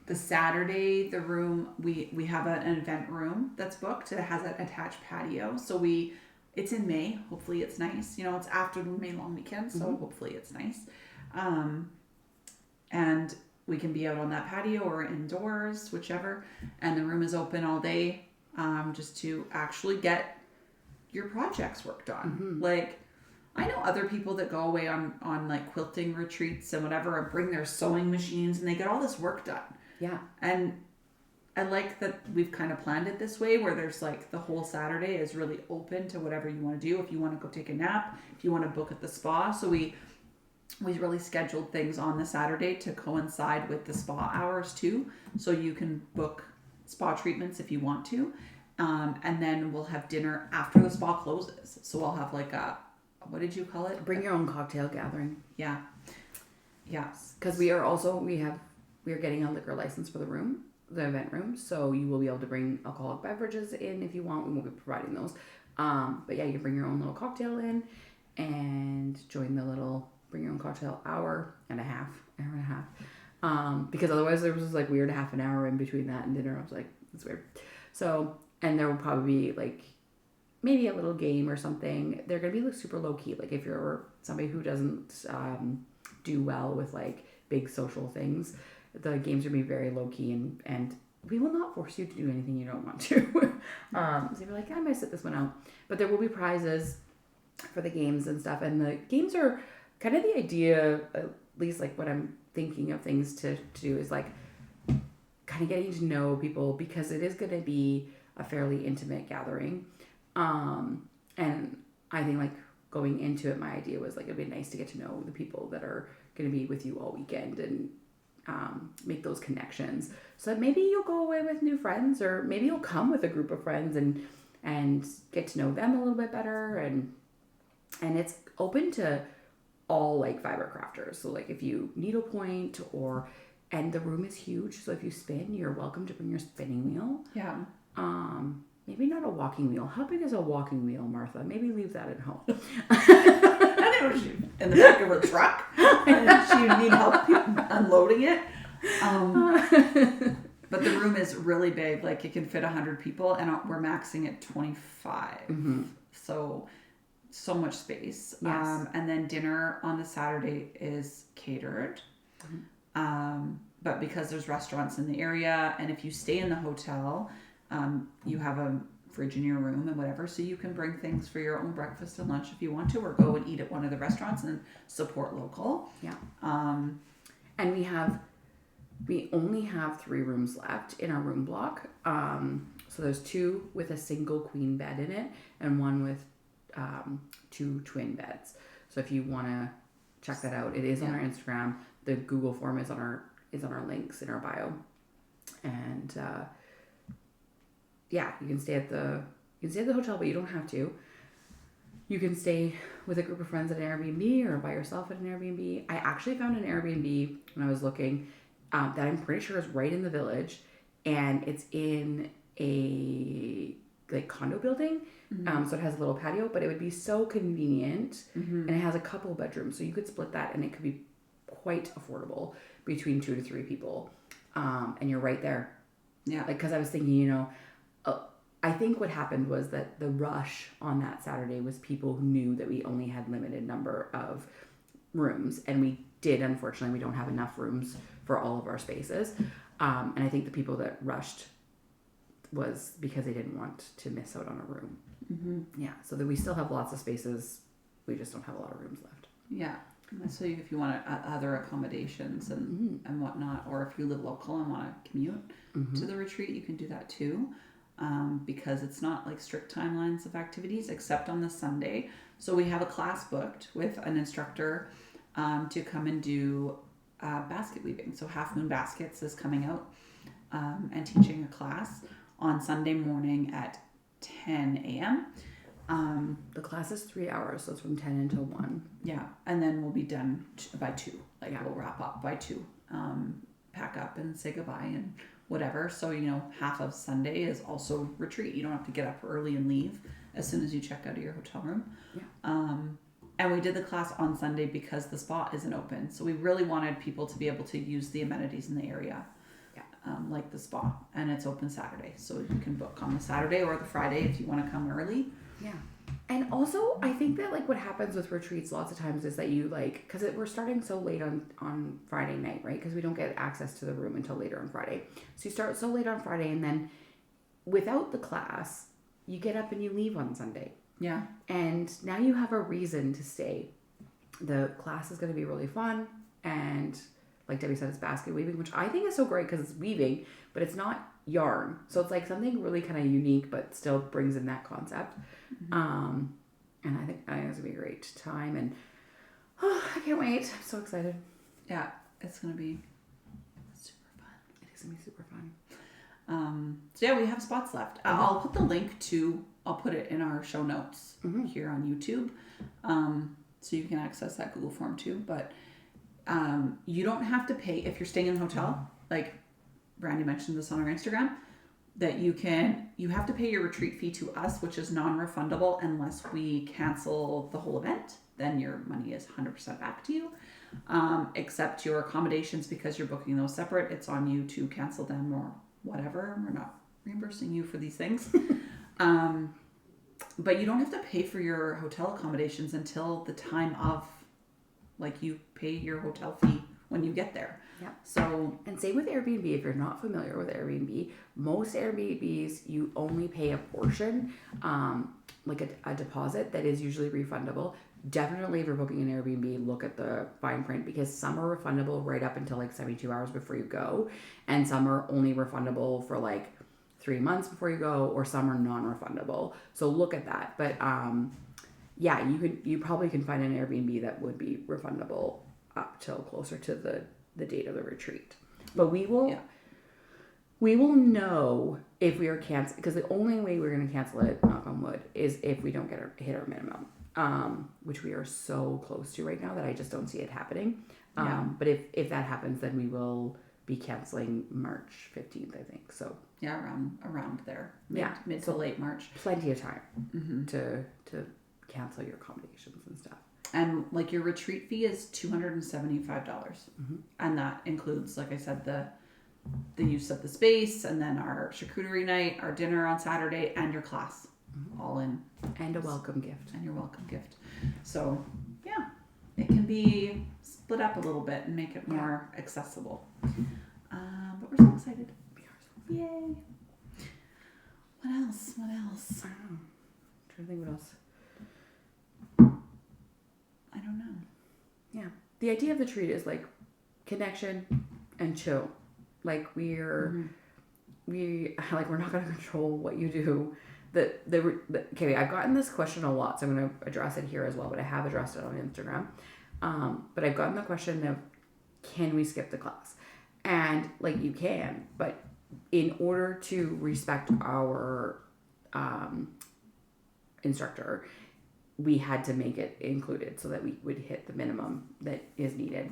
The Saturday, the room, we have an event room that's booked. It has an attached patio. So it's in May. Hopefully it's nice. You know, it's after the May long weekend, so hopefully it's nice. And we can be out on that patio or indoors, whichever. And the room is open all day, just to actually get your projects worked on. Like, I know other people that go away on like quilting retreats and whatever, and bring their sewing machines, and they get all this work done. Yeah. And I like that we've kind of planned it this way, where there's like the whole Saturday is really open to whatever you want to do. If you want to go take a nap, if you want to book at the spa. So we really scheduled things on the Saturday to coincide with the spa hours too. So you can book spa treatments if you want to. And then we'll have dinner after the spa closes. So I'll have like a, what did you call it? Bring your own cocktail gathering. Yeah. Yes. Because we are getting a liquor license for the event room. So you will be able to bring alcoholic beverages in if you want. We won't be providing those. But yeah, you can bring your own little cocktail in and join the little bring your own cocktail hour and a half. Because otherwise there was this like weird half an hour in between that and dinner. I was like, it's weird. So, and there will probably be like maybe a little game or something. They're going to be like super low key. Like if you're somebody who doesn't do well with like big social things, the games are going to be very low key and we will not force you to do anything you don't want to. So you're like, I might sit this one out. But there will be prizes for the games and stuff. And the games are kind of the idea, at least like what I'm thinking of things to do is like kind of getting to know people, because it is going to be a fairly intimate gathering. And I think like going into it, my idea was like, it'd be nice to get to know the people that are going to be with you all weekend and make those connections. So maybe you'll go away with new friends, or maybe you'll come with a group of friends and get to know them a little bit better. And it's open to all like fiber crafters. So like if you needlepoint and the room is huge. So if you spin, you're welcome to bring your spinning wheel. Yeah. Maybe not a walking wheel. How big is a walking wheel, Martha? Maybe leave that at home. I know she in the back of her truck, and she would need help unloading it. But the room is really big. Like it can fit 100 people, and we're maxing at 25. So much space. Yes. And then dinner on the Saturday is catered. But because there's restaurants in the area, and if you stay in the hotel, you have a fridge in your room and whatever, so you can bring things for your own breakfast and lunch if you want to, or go and eat at one of the restaurants and support local. Yeah. And we only have 3 rooms left in our room block. So there's 2 with a single queen bed in it, and 1 with 2 twin beds. So if you want to check that out, it is on our Instagram. The Google form is on our links in our bio, and you can stay at the hotel, but you don't have to. You can stay with a group of friends at an Airbnb or by yourself at an Airbnb. I actually found an Airbnb when I was looking that I'm pretty sure is right in the village, and it's in a like condo building. So it has a little patio, but it would be so convenient, and it has a couple bedrooms, so you could split that, and it could be quite affordable between 2 to 3 people, and you're right there. Yeah, like because I was thinking, I think what happened was that the rush on that Saturday was people who knew that we only had limited number of rooms, and unfortunately we don't have enough rooms for all of our spaces, and I think the people that rushed was because they didn't want to miss out on a room. Yeah, so that we still have lots of spaces, we just don't have a lot of rooms left. Yeah, so if you want other accommodations and whatnot, or if you live local and want to commute to the retreat, you can do that too, because it's not like strict timelines of activities except on the Sunday. So we have a class booked with an instructor to come and do basket weaving. So Half Moon Baskets is coming out and teaching a class on Sunday morning at 10 a.m. The class is 3 hours, so it's from 10 until 1. Yeah, and then we'll be done by 2. We'll wrap up by 2. Pack up and say goodbye and whatever. So, you know, half of Sunday is also retreat. You don't have to get up early and leave as soon as you check out of your hotel room. Yeah. And we did the class on Sunday because the spa isn't open. So we really wanted people to be able to use the amenities in the area. Like the spa, and it's open Saturday, so you can book on the Saturday or the Friday if you want to come early. Yeah. And also I think that like what happens with retreats lots of times is that you like, because we're starting so late on Friday night, right? Because we don't get access to the room until later on Friday, so you start so late on Friday, and then without the class you get up and you leave on Sunday. Yeah. And now you have a reason to stay. The class is going to be really fun, and like Debbie said, it's basket weaving, which I think is so great because it's weaving, but it's not yarn. So it's like something really kind of unique, but still brings in that concept. Mm-hmm. And I think it's going to be a great time. And I can't wait. I'm so excited. Yeah, it's going to be super fun. It is going to be super fun. So yeah, we have spots left. I'll put the link I'll put it in our show notes here on YouTube. So you can access that Google form too. But you don't have to pay if you're staying in a hotel. Like Brandie mentioned this on our Instagram, that you have to pay your retreat fee to us, which is non-refundable unless we cancel the whole event. Then your money is 100% back to you. Except your accommodations, because you're booking those separate, it's on you to cancel them or whatever. We're not reimbursing you for these things. But you don't have to pay for your hotel accommodations until the time of, like, you pay your hotel fee when you get there. Yeah. So, and same with Airbnb. If you're not familiar with Airbnb, most Airbnbs you only pay a portion, like a deposit that is usually refundable. Definitely, if you're booking an Airbnb, look at the fine print, because some are refundable right up until like 72 hours before you go, and some are only refundable for like 3 months before you go, or some are non-refundable. So look at that. But yeah, you probably can find an Airbnb that would be refundable up till closer to the date of the retreat. But we will know if we are canceling, because the only way we're going to cancel it, knock on wood, is if we don't hit our minimum, which we are so close to right now that I just don't see it happening. But if that happens, then we will be canceling March 15th, I think. So yeah, around there. Mid to late March. Plenty of time to cancel your accommodations and stuff. And like your retreat fee is $275, and that includes, like I said, the use of the space, and then our charcuterie night, our dinner on Saturday, and your class, all in, and a welcome gift. And your welcome gift. So yeah, it can be split up a little bit and make it more accessible. But we're so excited. Yay! What else? I don't know. I'm trying to think what else. I don't know. Yeah. The idea of the retreat is like connection and chill. Like we're not going to control what you do. Okay, I've gotten this question a lot, so I'm going to address it here as well, but I have addressed it on Instagram. But I've gotten the question of, can we skip the class? And like, you can, but in order to respect our instructor, we had to make it included so that we would hit the minimum that is needed.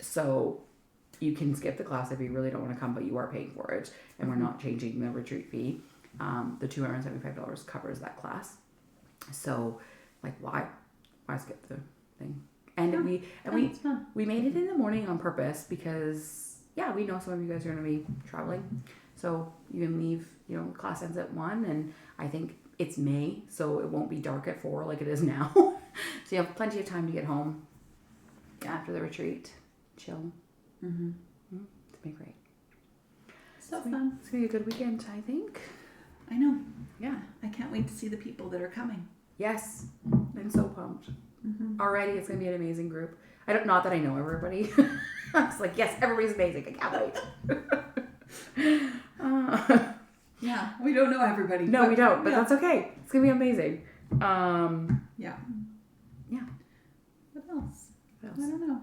So you can skip the class if you really don't want to come, but you are paying for it, and we're not changing the retreat fee. The $275 covers that class. So like, why skip the thing? And we made it in the morning on purpose because we know some of you guys are going to be traveling, so you can leave. Class ends at 1, and I think it's May, so it won't be dark at 4 like it is now. So you have plenty of time to get home after the retreat. Chill. It's been great. So fun. It's going to be a good weekend, I think. I know. Yeah. I can't wait to see the people that are coming. Yes. I'm so pumped. Already, it's going to be an amazing group. Not that I know everybody. I was like, yes, everybody's amazing. I can't wait. Yeah, we don't know everybody. No, we don't, but that's okay. It's going to be amazing. Yeah. What else? I don't know.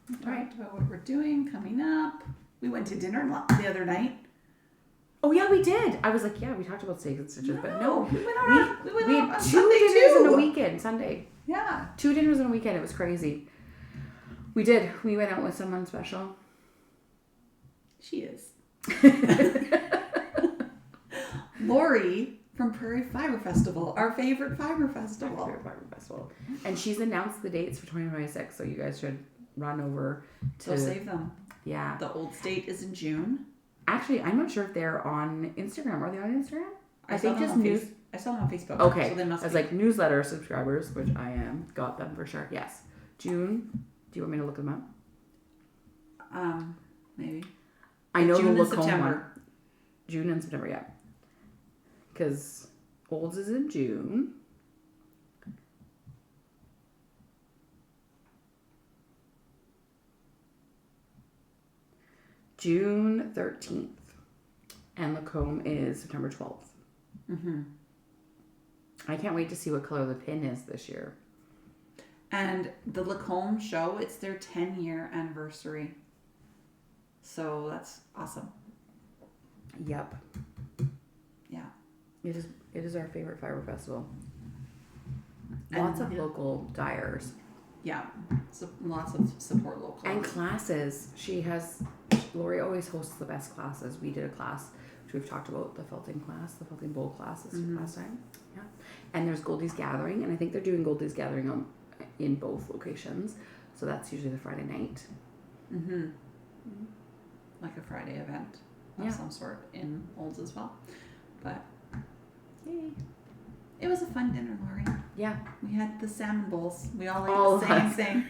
We talked about what we're doing coming up. We went to dinner the other night. Oh yeah, we did. I was like, yeah, we talked about steaks and stitches, but no, we had 2 dinners in a weekend. Sunday. Yeah, 2 dinners in a weekend. It was crazy. We did. We went out with someone special. She is. Lori from Prairie Fiber Festival, our favorite fiber festival. And she's announced the dates for 2026, so you guys should run over to... So save them. Yeah. The old state is in June. Actually, I'm not sure if they're on Instagram. Are they on Instagram? I think just news. I saw them on Facebook. Okay. So they must I was be. like, newsletter subscribers, which I am. Got them for sure. Yes. June. Do you want me to look them up? Maybe. I know June the and Lacombe September. one. June and September, yeah. Because Olds is in June. June 13th. And Lacombe is September 12th. Mm-hmm. I can't wait to see what color the pin is this year. And the Lacombe show, it's their 10-year anniversary. So that's awesome. Yep. Yeah. It is our favorite fiber festival. And Lots of local dyers. Yeah. So lots of support local. And classes. Lori always hosts the best classes. We did a class, which we've talked about, the felting class, the felting bowl classes last time. Yeah. And there's Goldie's Gathering, and I think they're doing Goldie's Gathering in both locations. So that's usually the Friday night. Mm-hmm. Like a Friday event of some sort in Olds as well. But yay. It was a fun dinner, Lori. Yeah. We had the salmon bowls. We all ate the same thing.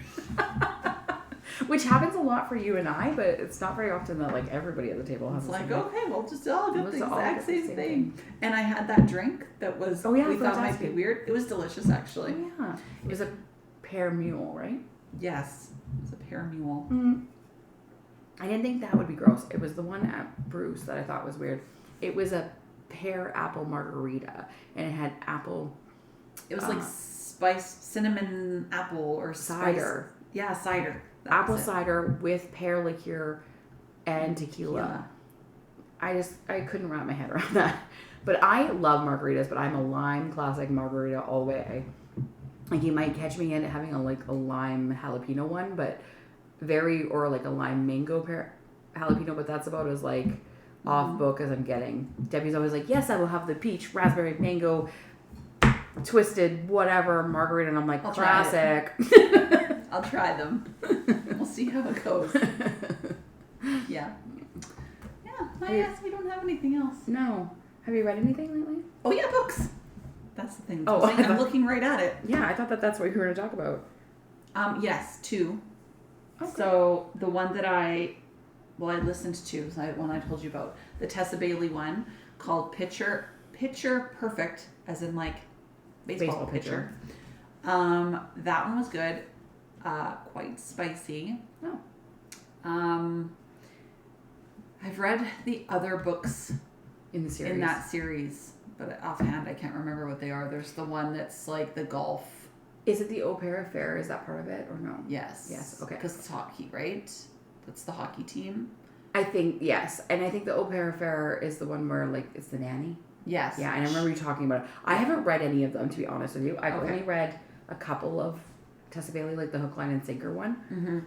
Which happens a lot for you and I, but it's not very often that like everybody at the table has it's the like, same okay, we'll just all get the exact same thing. thing. And I had that drink that was we thought might be weird. It was delicious, actually. Oh, yeah. It was a pear mule, right? Yes. It was a pear mule. Mm. I didn't think that would be gross. It was the one at Bruce that I thought was weird. It was a pear apple margarita, and it had apple. It was like cinnamon apple or cider. Yeah, cider. Apple cider with pear liqueur and tequila. I couldn't wrap my head around that. But I love margaritas, but I'm a lime classic margarita all the way. Like you might catch me in having a lime jalapeno one, but or like a lime mango jalapeno, but that's about as like off book as I'm getting. Debbie's always like, yes, I will have the peach, raspberry, mango, twisted, whatever margarita, and I'm like, classic. I'll try them. We'll see how it goes. Yeah. Yeah, I guess we don't have anything else. No. Have you read anything lately? Oh, yeah, books. That's the thing. Oh, I'm looking right at it. Yeah, I thought that's what you were going to talk about. Yes, 2. Okay. So the one that I listened to, one I told you about, the Tessa Bailey one called Picture Perfect, as in like baseball pitcher. That one was good. Quite spicy. Oh. I've read the other books in that series, but offhand I can't remember what they are. There's the one that's like the golf. Is it the Au Pair Affair? Is that part of it or no? Yes. Yes. Okay. Because it's hockey, right? That's the hockey team. I think yes, and I think the Au Pair Affair is the one where like it's the nanny. Yes. Yeah, and I remember you talking about it. I haven't read any of them, to be honest with you. I've only read a couple of Tessa Bailey, like the Hook, Line, and Sinker one,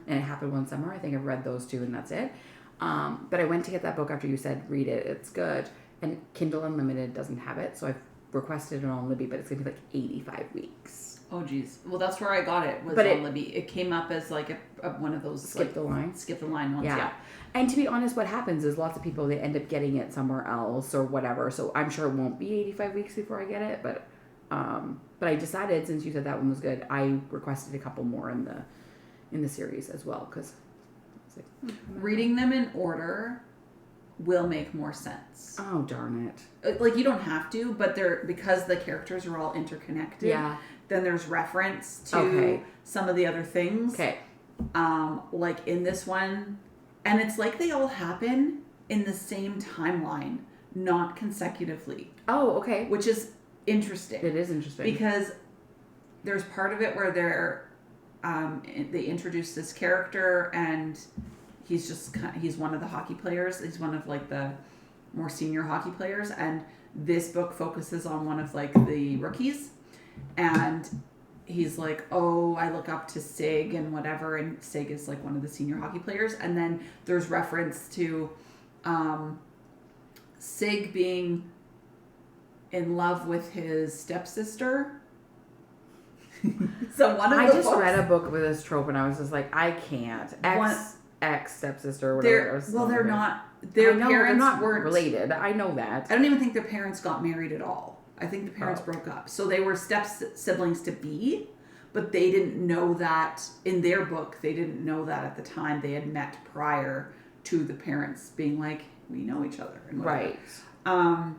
and It Happened One Summer. I think I've read those 2, and that's it. But I went to get that book after you said read it. It's good, and Kindle Unlimited doesn't have it, so I've requested it on Libby, but it's gonna be like 85 weeks. Oh geez. Well, that's where I got it. On Libby. It came up as like a one of those skip the line ones. Yeah. And to be honest, what happens is lots of people, they end up getting it somewhere else or whatever. So I'm sure it won't be 85 weeks before I get it, but I decided, since you said that one was good, I requested a couple more in the series as well, because reading them in order will make more sense. Oh, darn it. Like, you don't have to, but because the characters are all interconnected. Yeah. Then there's reference to some of the other things. Okay. Like in this one, and it's like they all happen in the same timeline, not consecutively. Oh, okay. Which is interesting. It is interesting. Because there's part of it where they introduce this character, and he's one of the hockey players. He's one of like the more senior hockey players, and this book focuses on one of like the rookies, and he's like, oh, I look up to Sig and whatever, and Sig is like one of the senior hockey players, and then there's reference to Sig being in love with his stepsister. So one of I the just books, read a book with this trope and I was just like, I can't. Ex stepsister or whatever. they're not. Their parents they're not weren't related. I know that. I don't even think their parents got married at all. I think the parents broke up. So they were step siblings to be, but they didn't know that in their book. They didn't know that at the time. They had met prior to the parents being like, we know each other. And whatever. Right.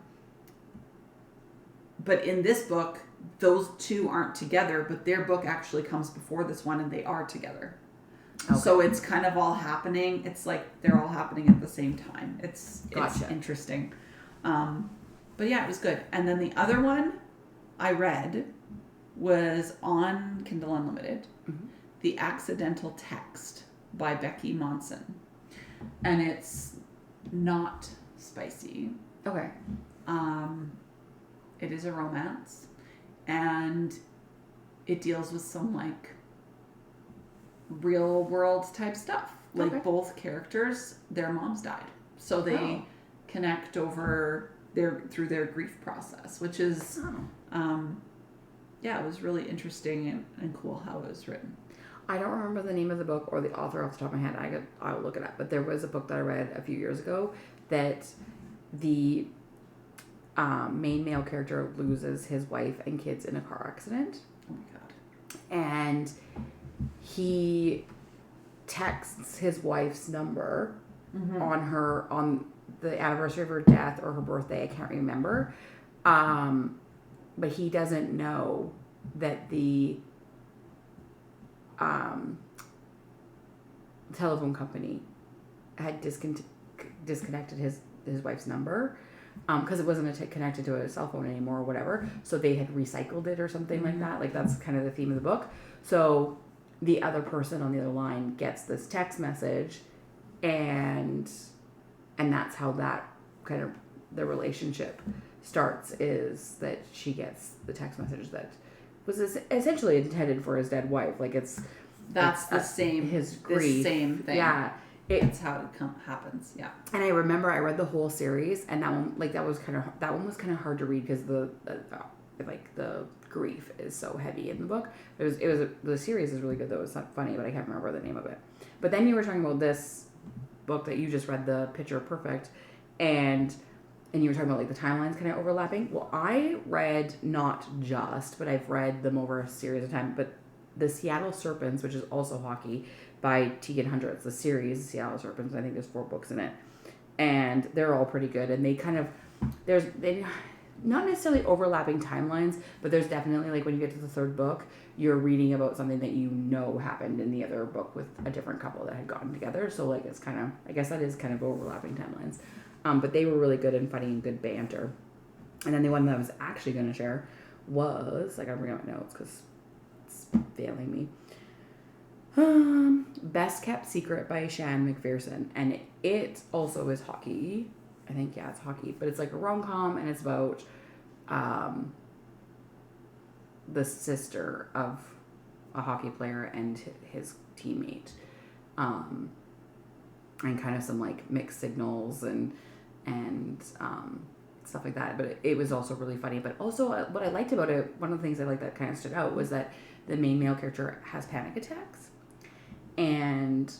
But in this book, those two aren't together, but their book actually comes before this one and they are together. Okay. So it's kind of all happening. It's like they're all happening at the same time. It's interesting. But yeah, it was good. And then the other one I read was on Kindle Unlimited, The Accidental Text by Becky Monson. And it's not spicy. Okay. It is a romance. And it deals with some like real world type stuff. Like both characters, their moms died. So they connect over through their grief process, which is it was really interesting and cool how it was written. I don't remember the name of the book or the author off the top of my head. I'll look it up. But there was a book that I read a few years ago that the main male character loses his wife and kids in a car accident. Oh my god. And he texts his wife's number on the anniversary of her death or her birthday. I can't remember. But he doesn't know that the telephone company had disconnected his wife's number because it wasn't connected to a cell phone anymore or whatever. So they had recycled it or something like that. Like that's kind of the theme of the book. So the other person on the other line gets this text message and that's how that kind of the relationship starts, is that she gets the text message that was essentially intended for his dead wife. Like it's the same his grief. The same thing. Yeah. It's how it happens. Yeah. And I remember I read the whole series, and that one was kind of hard to read because the grief is so heavy in the book. The series is really good though. It's not funny, but I can't remember the name of it. But then you were talking about this book that you just read, The Picture Perfect, and you were talking about like the timelines kind of overlapping. Well, I read not just, but I've read them over a series of time. But the Seattle Serpents, which is also hockey, by Tincan. It's the series Seattle Serpents. I think there's 4 books in it, and they're all pretty good. And they kind of they not necessarily overlapping timelines, but there's definitely like when you get to the 3rd book, you're reading about something that you know happened in the other book with a different couple that had gotten together. So like it's kind of, I guess that is kind of overlapping timelines. But they were really good and funny and good banter. And then the one that I was actually going to share was, I gotta bring out my notes because it's failing me. Best Kept Secret by Shan McPherson. And it also is hockey. I think, yeah, it's hockey. But it's like a rom-com, and it's about the sister of a hockey player and his teammate. And kind of some like mixed signals and stuff like that. But it was also really funny. But also what I liked about it, one of the things I liked that kind of stood out was that the main male character has panic attacks. And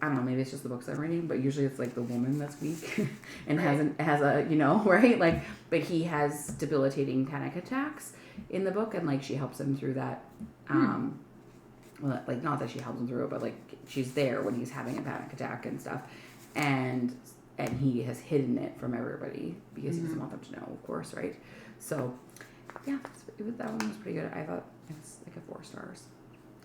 I don't know, maybe it's just the books I'm reading, but usually it's like the woman that's weak and has a, right? Like, but he has debilitating panic attacks in the book, and like she helps him through that. Well, like not that she helps him through it, but like she's there when he's having a panic attack and stuff, and he has hidden it from everybody because he doesn't want them to know, of course, right? So, yeah, that one was pretty good. I thought it was like a 4 stars.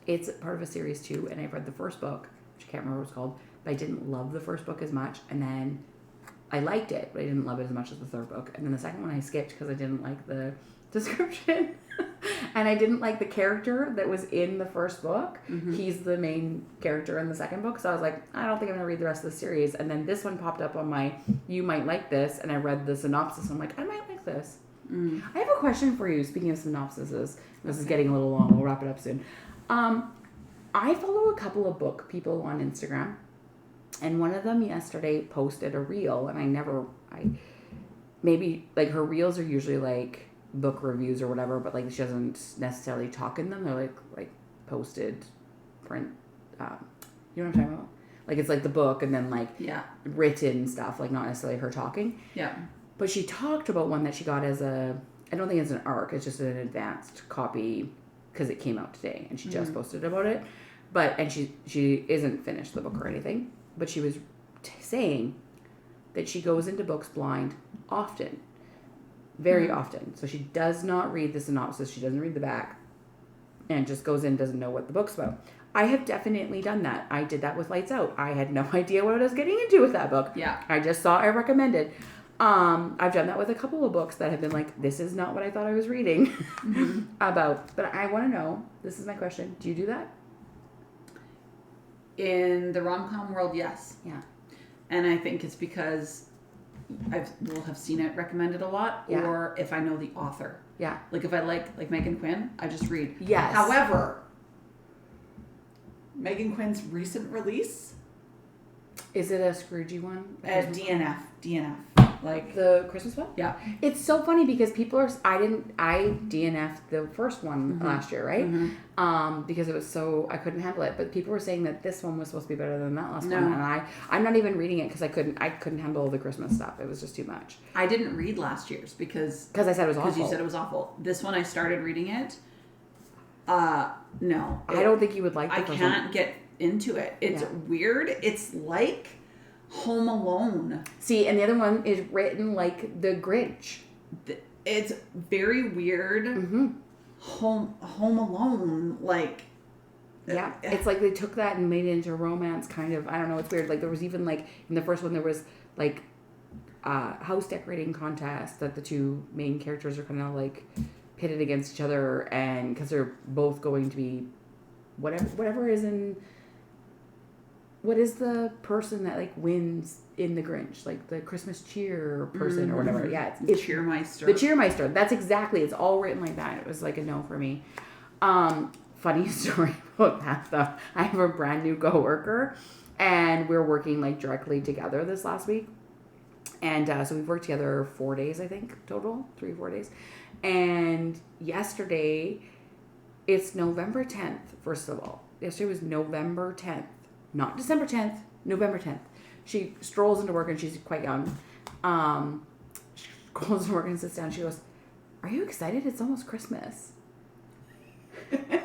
It's part of a series too, and I've read the first book, which I can't remember what it's called, but I didn't love the first book as much, and then I liked it, but I didn't love it as much as the 3rd book, and then the second one I skipped because I didn't like the description, and I didn't like the character that was in the first book. He's the main character in the 2nd book, so I was like, I don't think I'm going to read the rest of the series, and then this one popped up on my, you might like this, and I read the synopsis, and I'm like, I might like this. I have a question for you, speaking of synopsises. This is getting a little long, we'll wrap it up soon. I follow a couple of book people on Instagram, And one of them yesterday posted a reel, and maybe like her reels are usually like book reviews or whatever, but like she doesn't necessarily talk in them. They're like posted print. You know what I'm talking about? Like it's like the book and then like written stuff, like not necessarily her talking. Yeah. But she talked about one that she got as I don't think it's an ARC, it's just an advanced copy because it came out today and she just posted about it. And she isn't finished the book or anything, but she was saying that she goes into books blind often, very often. So she does not read the synopsis, she doesn't read the back, and just goes in, doesn't know what the book's about. I have definitely done that. I did that with Lights Out. I had no idea what I was getting into with that book. Yeah. I just saw it recommended. I've done that with a couple of books that have been like, this is not what I thought I was reading about. But I want to know, this is my question, do you do that? In the rom-com world, yes. Yeah. And I think it's because I will have seen it recommended a lot, or if I know the author. Yeah. Like if I like Megan Quinn, I just read. Yes. However, Megan Quinn's recent release. Is it a Scroogey one? DNF. Like the Christmas one? Yeah. It's so funny because people are, I DNF'd the first one last year, right? Because it was so, I couldn't handle it. But people were saying that this one was supposed to be better than that last one. And I'm not even reading it because I couldn't handle the Christmas stuff. It was just too much. I didn't read last year's because I said it was awful. Because you said it was awful. This one I started reading it. No. I don't think you would like the first one. I can't get into it. It's weird. It's like Home Alone. See, and the other one is written like the Grinch. It's very weird. Home Alone, like. Yeah, it's like they took that and made it into a romance kind of. I don't know. It's weird. Like there was even like in the first one there was like house decorating contest that the two main characters are kind of like pitted against each other, and because they're both going to be whatever is in. What is the person that like wins in the Grinch? Like the Christmas cheer person or whatever. Yeah, it's Cheermeister. The Cheermeister. That's exactly. It's all written like that. It was like a no for me. Funny story about that though. I have a brand new coworker, and we're working like directly together this last week, and so we've worked together 4 days, I think total, 3-4 days, and yesterday, it's November 10th. First of all, yesterday was November 10th. Not December 10th, November 10th. She strolls into work and she's quite young. She strolls into work and sits down. She goes, "Are you excited? It's almost Christmas." I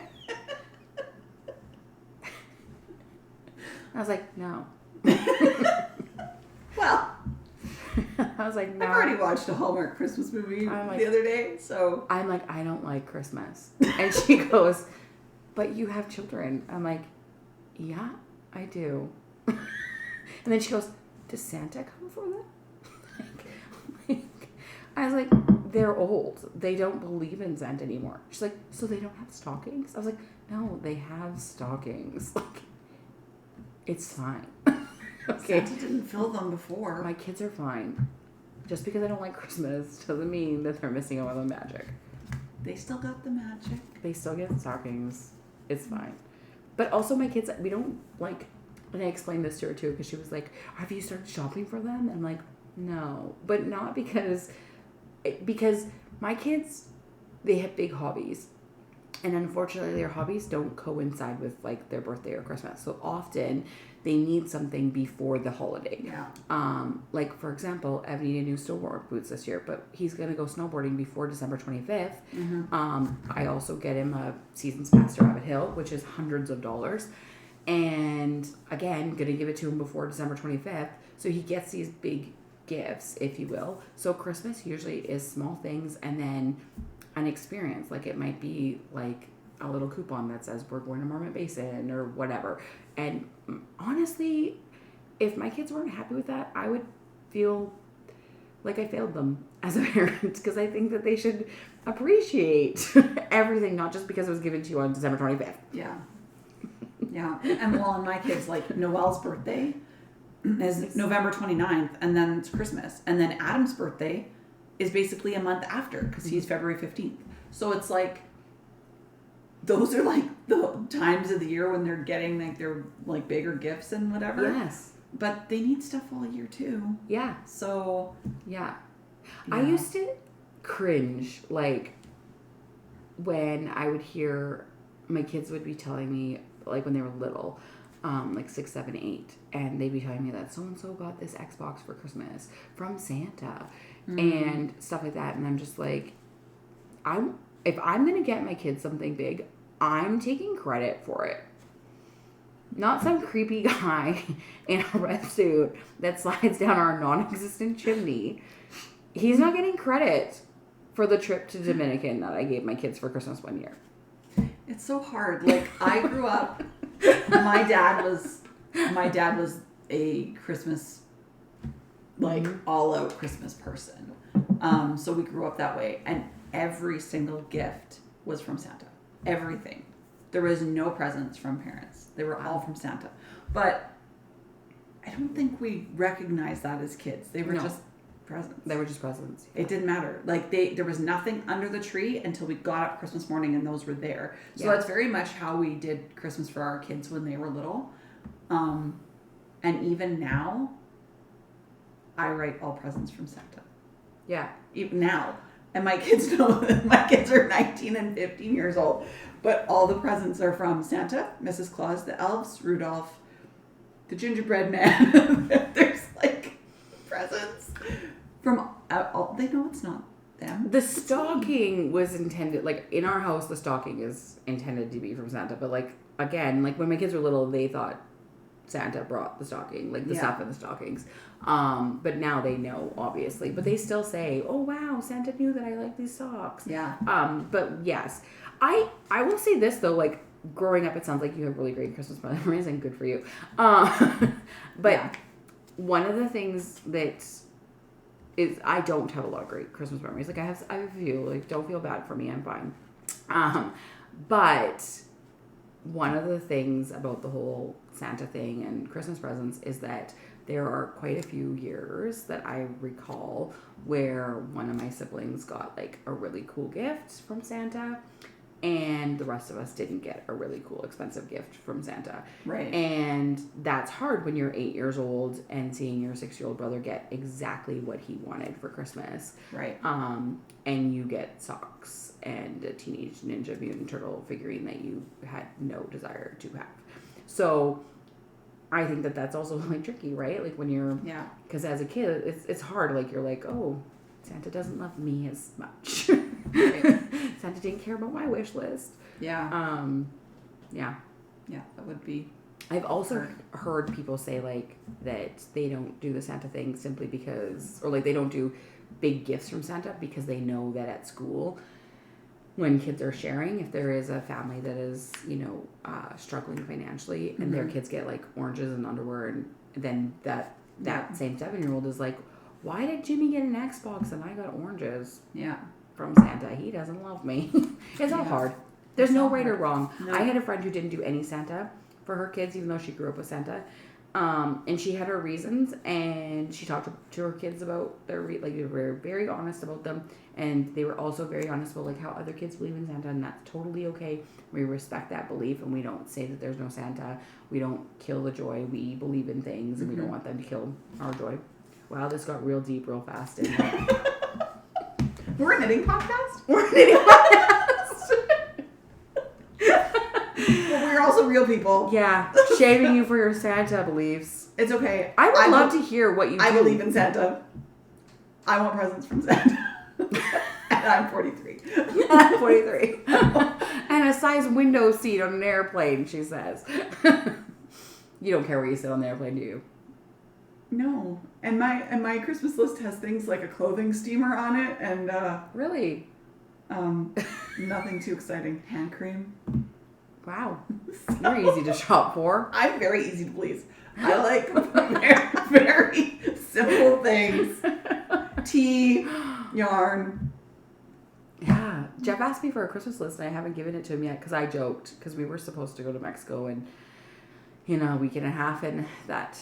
was like, "No." Well, I was like, "No." I've already watched a Hallmark Christmas movie the other day, so. I'm like, "I don't like Christmas." And she goes, "But you have children." I'm like, "Yeah. I do." And then she goes, "Does Santa come for them?" I was like, "They're old. They don't believe in Santa anymore." She's like, "So they don't have stockings?" I was like, "No, they have stockings. Like, it's fine." Okay. Santa didn't fill them before. My kids are fine. Just because I don't like Christmas doesn't mean that they're missing out on the magic. They still got the magic. They still get stockings. It's fine. But also my kids, we don't like, and I explained this to her too, because she was like, "Have you started shopping for them?" And I'm like, "No." But not because my kids, they have big hobbies. And unfortunately their hobbies don't coincide with like their birthday or Christmas. So often they need something before the holiday. Yeah. Like for example, Evan needed new snowboard boots this year, but he's going to go snowboarding before December 25th. I also get him a season's pass to Rabbit Hill, which is hundreds of dollars. And again, going to give it to him before December 25th. So he gets these big gifts, if you will. So Christmas usually is small things and then an experience. Like it might be like a little coupon that says we're going to Marmot Basin or whatever. And honestly, if my kids weren't happy with that, I would feel like I failed them as a parent, because I think that they should appreciate everything, not just because it was given to you on December 25th. Yeah. Yeah. And well, on my kids, like Noelle's birthday is November 29th, and then it's Christmas. And then Adam's birthday is basically a month after, because he's February 15th. So it's like, those are like the times of the year when they're getting like their like bigger gifts and whatever. Yes. but they need stuff all year too. Yeah. So. Yeah. I used to cringe, like, when I would hear my kids would be telling me, like, when they were little, like 6, 7, 8, and they'd be telling me that so-and-so got this Xbox for Christmas from Santa and stuff like that. And I'm just like, if I'm going to get my kids something big, I'm taking credit for it. Not some creepy guy in a red suit that slides down our non-existent chimney. He's not getting credit for the trip to Dominican that I gave my kids for Christmas one year. It's so hard. Like, I grew up, my dad was a Christmas, like, all-out Christmas person. So we grew up that way. And every single gift was from Santa. Everything. There was no presents from parents. They were all from Santa. But I don't think we recognized that as kids. They were just presents. They were just presents. Yeah. It didn't matter. Like, there was nothing under the tree until we got up Christmas morning and those were there. So that's very much how we did Christmas for our kids when they were little. And even now, I write all presents from Santa. Yeah. Even now. And my kids know that my kids are 19 and 15 years old. But all the presents are from Santa, Mrs. Claus, the elves, Rudolph, the gingerbread man. There's like presents from all. They know it's not them. The stocking was intended, like in our house, the stocking is intended to be from Santa. But like, again, like when my kids were little, they thought Santa brought the stocking, like the stuff in the stockings. But now they know, obviously. But they still say, "Oh wow, Santa knew that I like these socks." Yeah. But yes, I will say this though, like growing up, it sounds like you have really great Christmas memories, and good for you. But one of the things that is, I don't have a lot of great Christmas memories. Like I have a few. Like, don't feel bad for me. I'm fine. But one of the things about the whole Santa thing and Christmas presents is that there are quite a few years that I recall where one of my siblings got like a really cool gift from Santa and the rest of us didn't get a really cool, expensive gift from Santa. Right. And that's hard when you're 8 years old and seeing your 6-year-old brother get exactly what he wanted for Christmas. Right. And you get socks and a Teenage Ninja Mutant Turtle figurine that you had no desire to have. So I think that that's also really tricky, right? Like when you're, because as a kid, it's hard. Like you're like, oh, Santa doesn't love me as much. Right. Santa didn't care about my wish list. Yeah. Yeah, that would be. I've also heard people say like that they don't do the Santa thing simply because, or like they don't do big gifts from Santa because they know that at school, when kids are sharing, if there is a family that is, struggling financially and their kids get like oranges and underwear, and then that same 7-year-old is like, why did Jimmy get an Xbox and I got oranges? Yeah. From Santa. He doesn't love me. It's all hard. There's no right or wrong. No. I had a friend who didn't do any Santa for her kids, even though she grew up with Santa. And she had her reasons, and she talked to her kids about their they were very honest about them, and they were also very honest about like how other kids believe in Santa, and that's totally okay. We respect that belief, and we don't say that there's no Santa. We don't kill the joy. We believe in things, and we don't want them to kill our joy. Wow, this got real deep real fast. We're a knitting podcast? We're a knitting podcast. Well, we're also real people. Yeah, shaming you for your Santa beliefs. It's okay. I would love to hear what you do. I believe in Santa. I want presents from Santa. And I'm 43. I'm 43. And a size window seat on an airplane, she says. You don't care where you sit on the airplane, do you? No. And my Christmas list has things like a clothing steamer on it and really? Nothing too exciting. Hand cream. Wow. You're easy to shop for. I'm very easy to please. I like very, very simple things. Tea, yarn. Yeah. Jeff asked me for a Christmas list and I haven't given it to him yet because I joked because we were supposed to go to Mexico in a week and a half, and that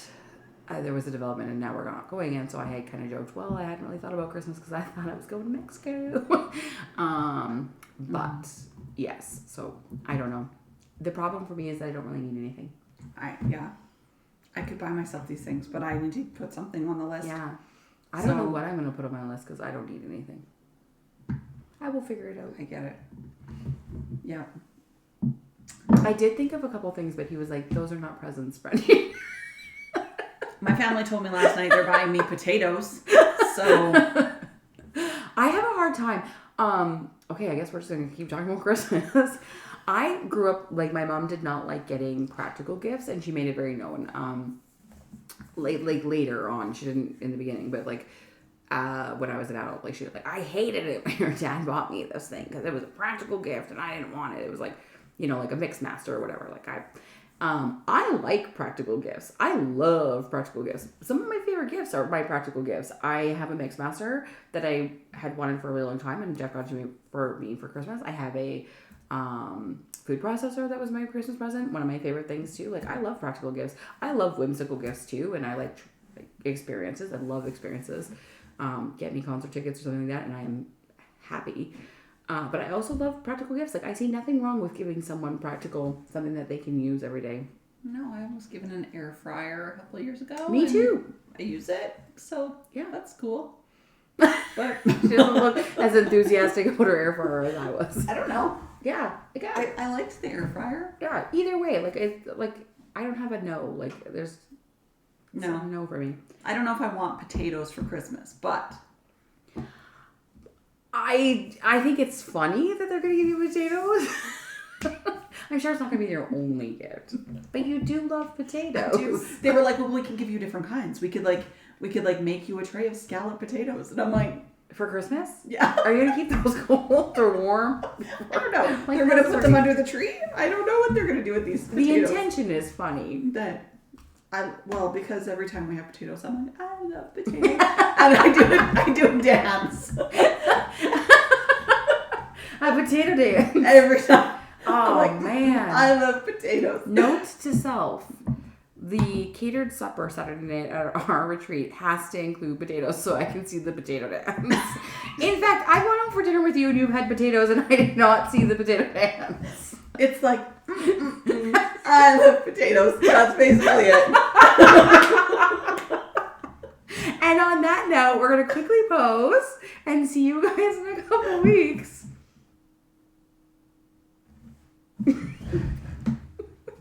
there was a development and now we're not going, and so I had kind of joked, well, I hadn't really thought about Christmas because I thought I was going to Mexico. But yes, so I don't know. The problem for me is that I don't really need anything. I I could buy myself these things, but I need to put something on the list. Yeah. I don't know what I'm going to put on my list because I don't need anything. I will figure it out. I get it. Yeah. I did think of a couple things, but he was like, those are not presents, Brandie. My family told me last night they're buying me potatoes. So I have a hard time. Okay, I guess we're just going to keep talking about Christmas. I grew up, like, my mom did not like getting practical gifts, and she made it very known. Later on, she didn't in the beginning, but, like, when I was an adult, like, she was like, I hated it when your dad bought me this thing, because it was a practical gift, and I didn't want it. It was, like, you know, like a mix master or whatever. Like, I like practical gifts. I love practical gifts. Some of my favorite gifts are my practical gifts. I have a mix master that I had wanted for a really long time, and Jeff got to me for Christmas. I have a food processor that was my Christmas present. One of my favorite things too. Like, I love practical gifts. I love whimsical gifts too, and I like experiences. I love experiences. Get me concert tickets or something like that, and I am happy. But I also love practical gifts. Like, I see nothing wrong with giving someone something that they can use every day. No, I was given an air fryer a couple of years ago. Me too. I use it, so yeah, that's cool. But she doesn't look as enthusiastic about her air fryer as I was. I don't know. Yeah, I liked the air fryer. Yeah, either way, I don't have a no. Like, there's no for me. I don't know if I want potatoes for Christmas, but I think it's funny that they're going to give you potatoes. I'm sure it's not going to be your only gift, but you do love potatoes. They were like, well, we can give you different kinds. We could make you a tray of scalloped potatoes, and I'm like, for Christmas? Yeah. Are you going to keep those cold or warm? I don't know. Like, they're going to put them under the tree? I don't know what they're going to do with these potatoes. The intention is funny. Because every time we have potatoes, I'm like, I love potatoes. And I do a dance. A potato dance. Every time. Oh, man. I love potatoes. Note to self. The catered supper Saturday night at our retreat has to include potatoes so I can see the potato dance. In fact, I went out for dinner with you and you had potatoes and I did not see the potato dance. It's like, I love potatoes. That's basically it. And on that note, we're going to quickly pause and see you guys in a couple weeks.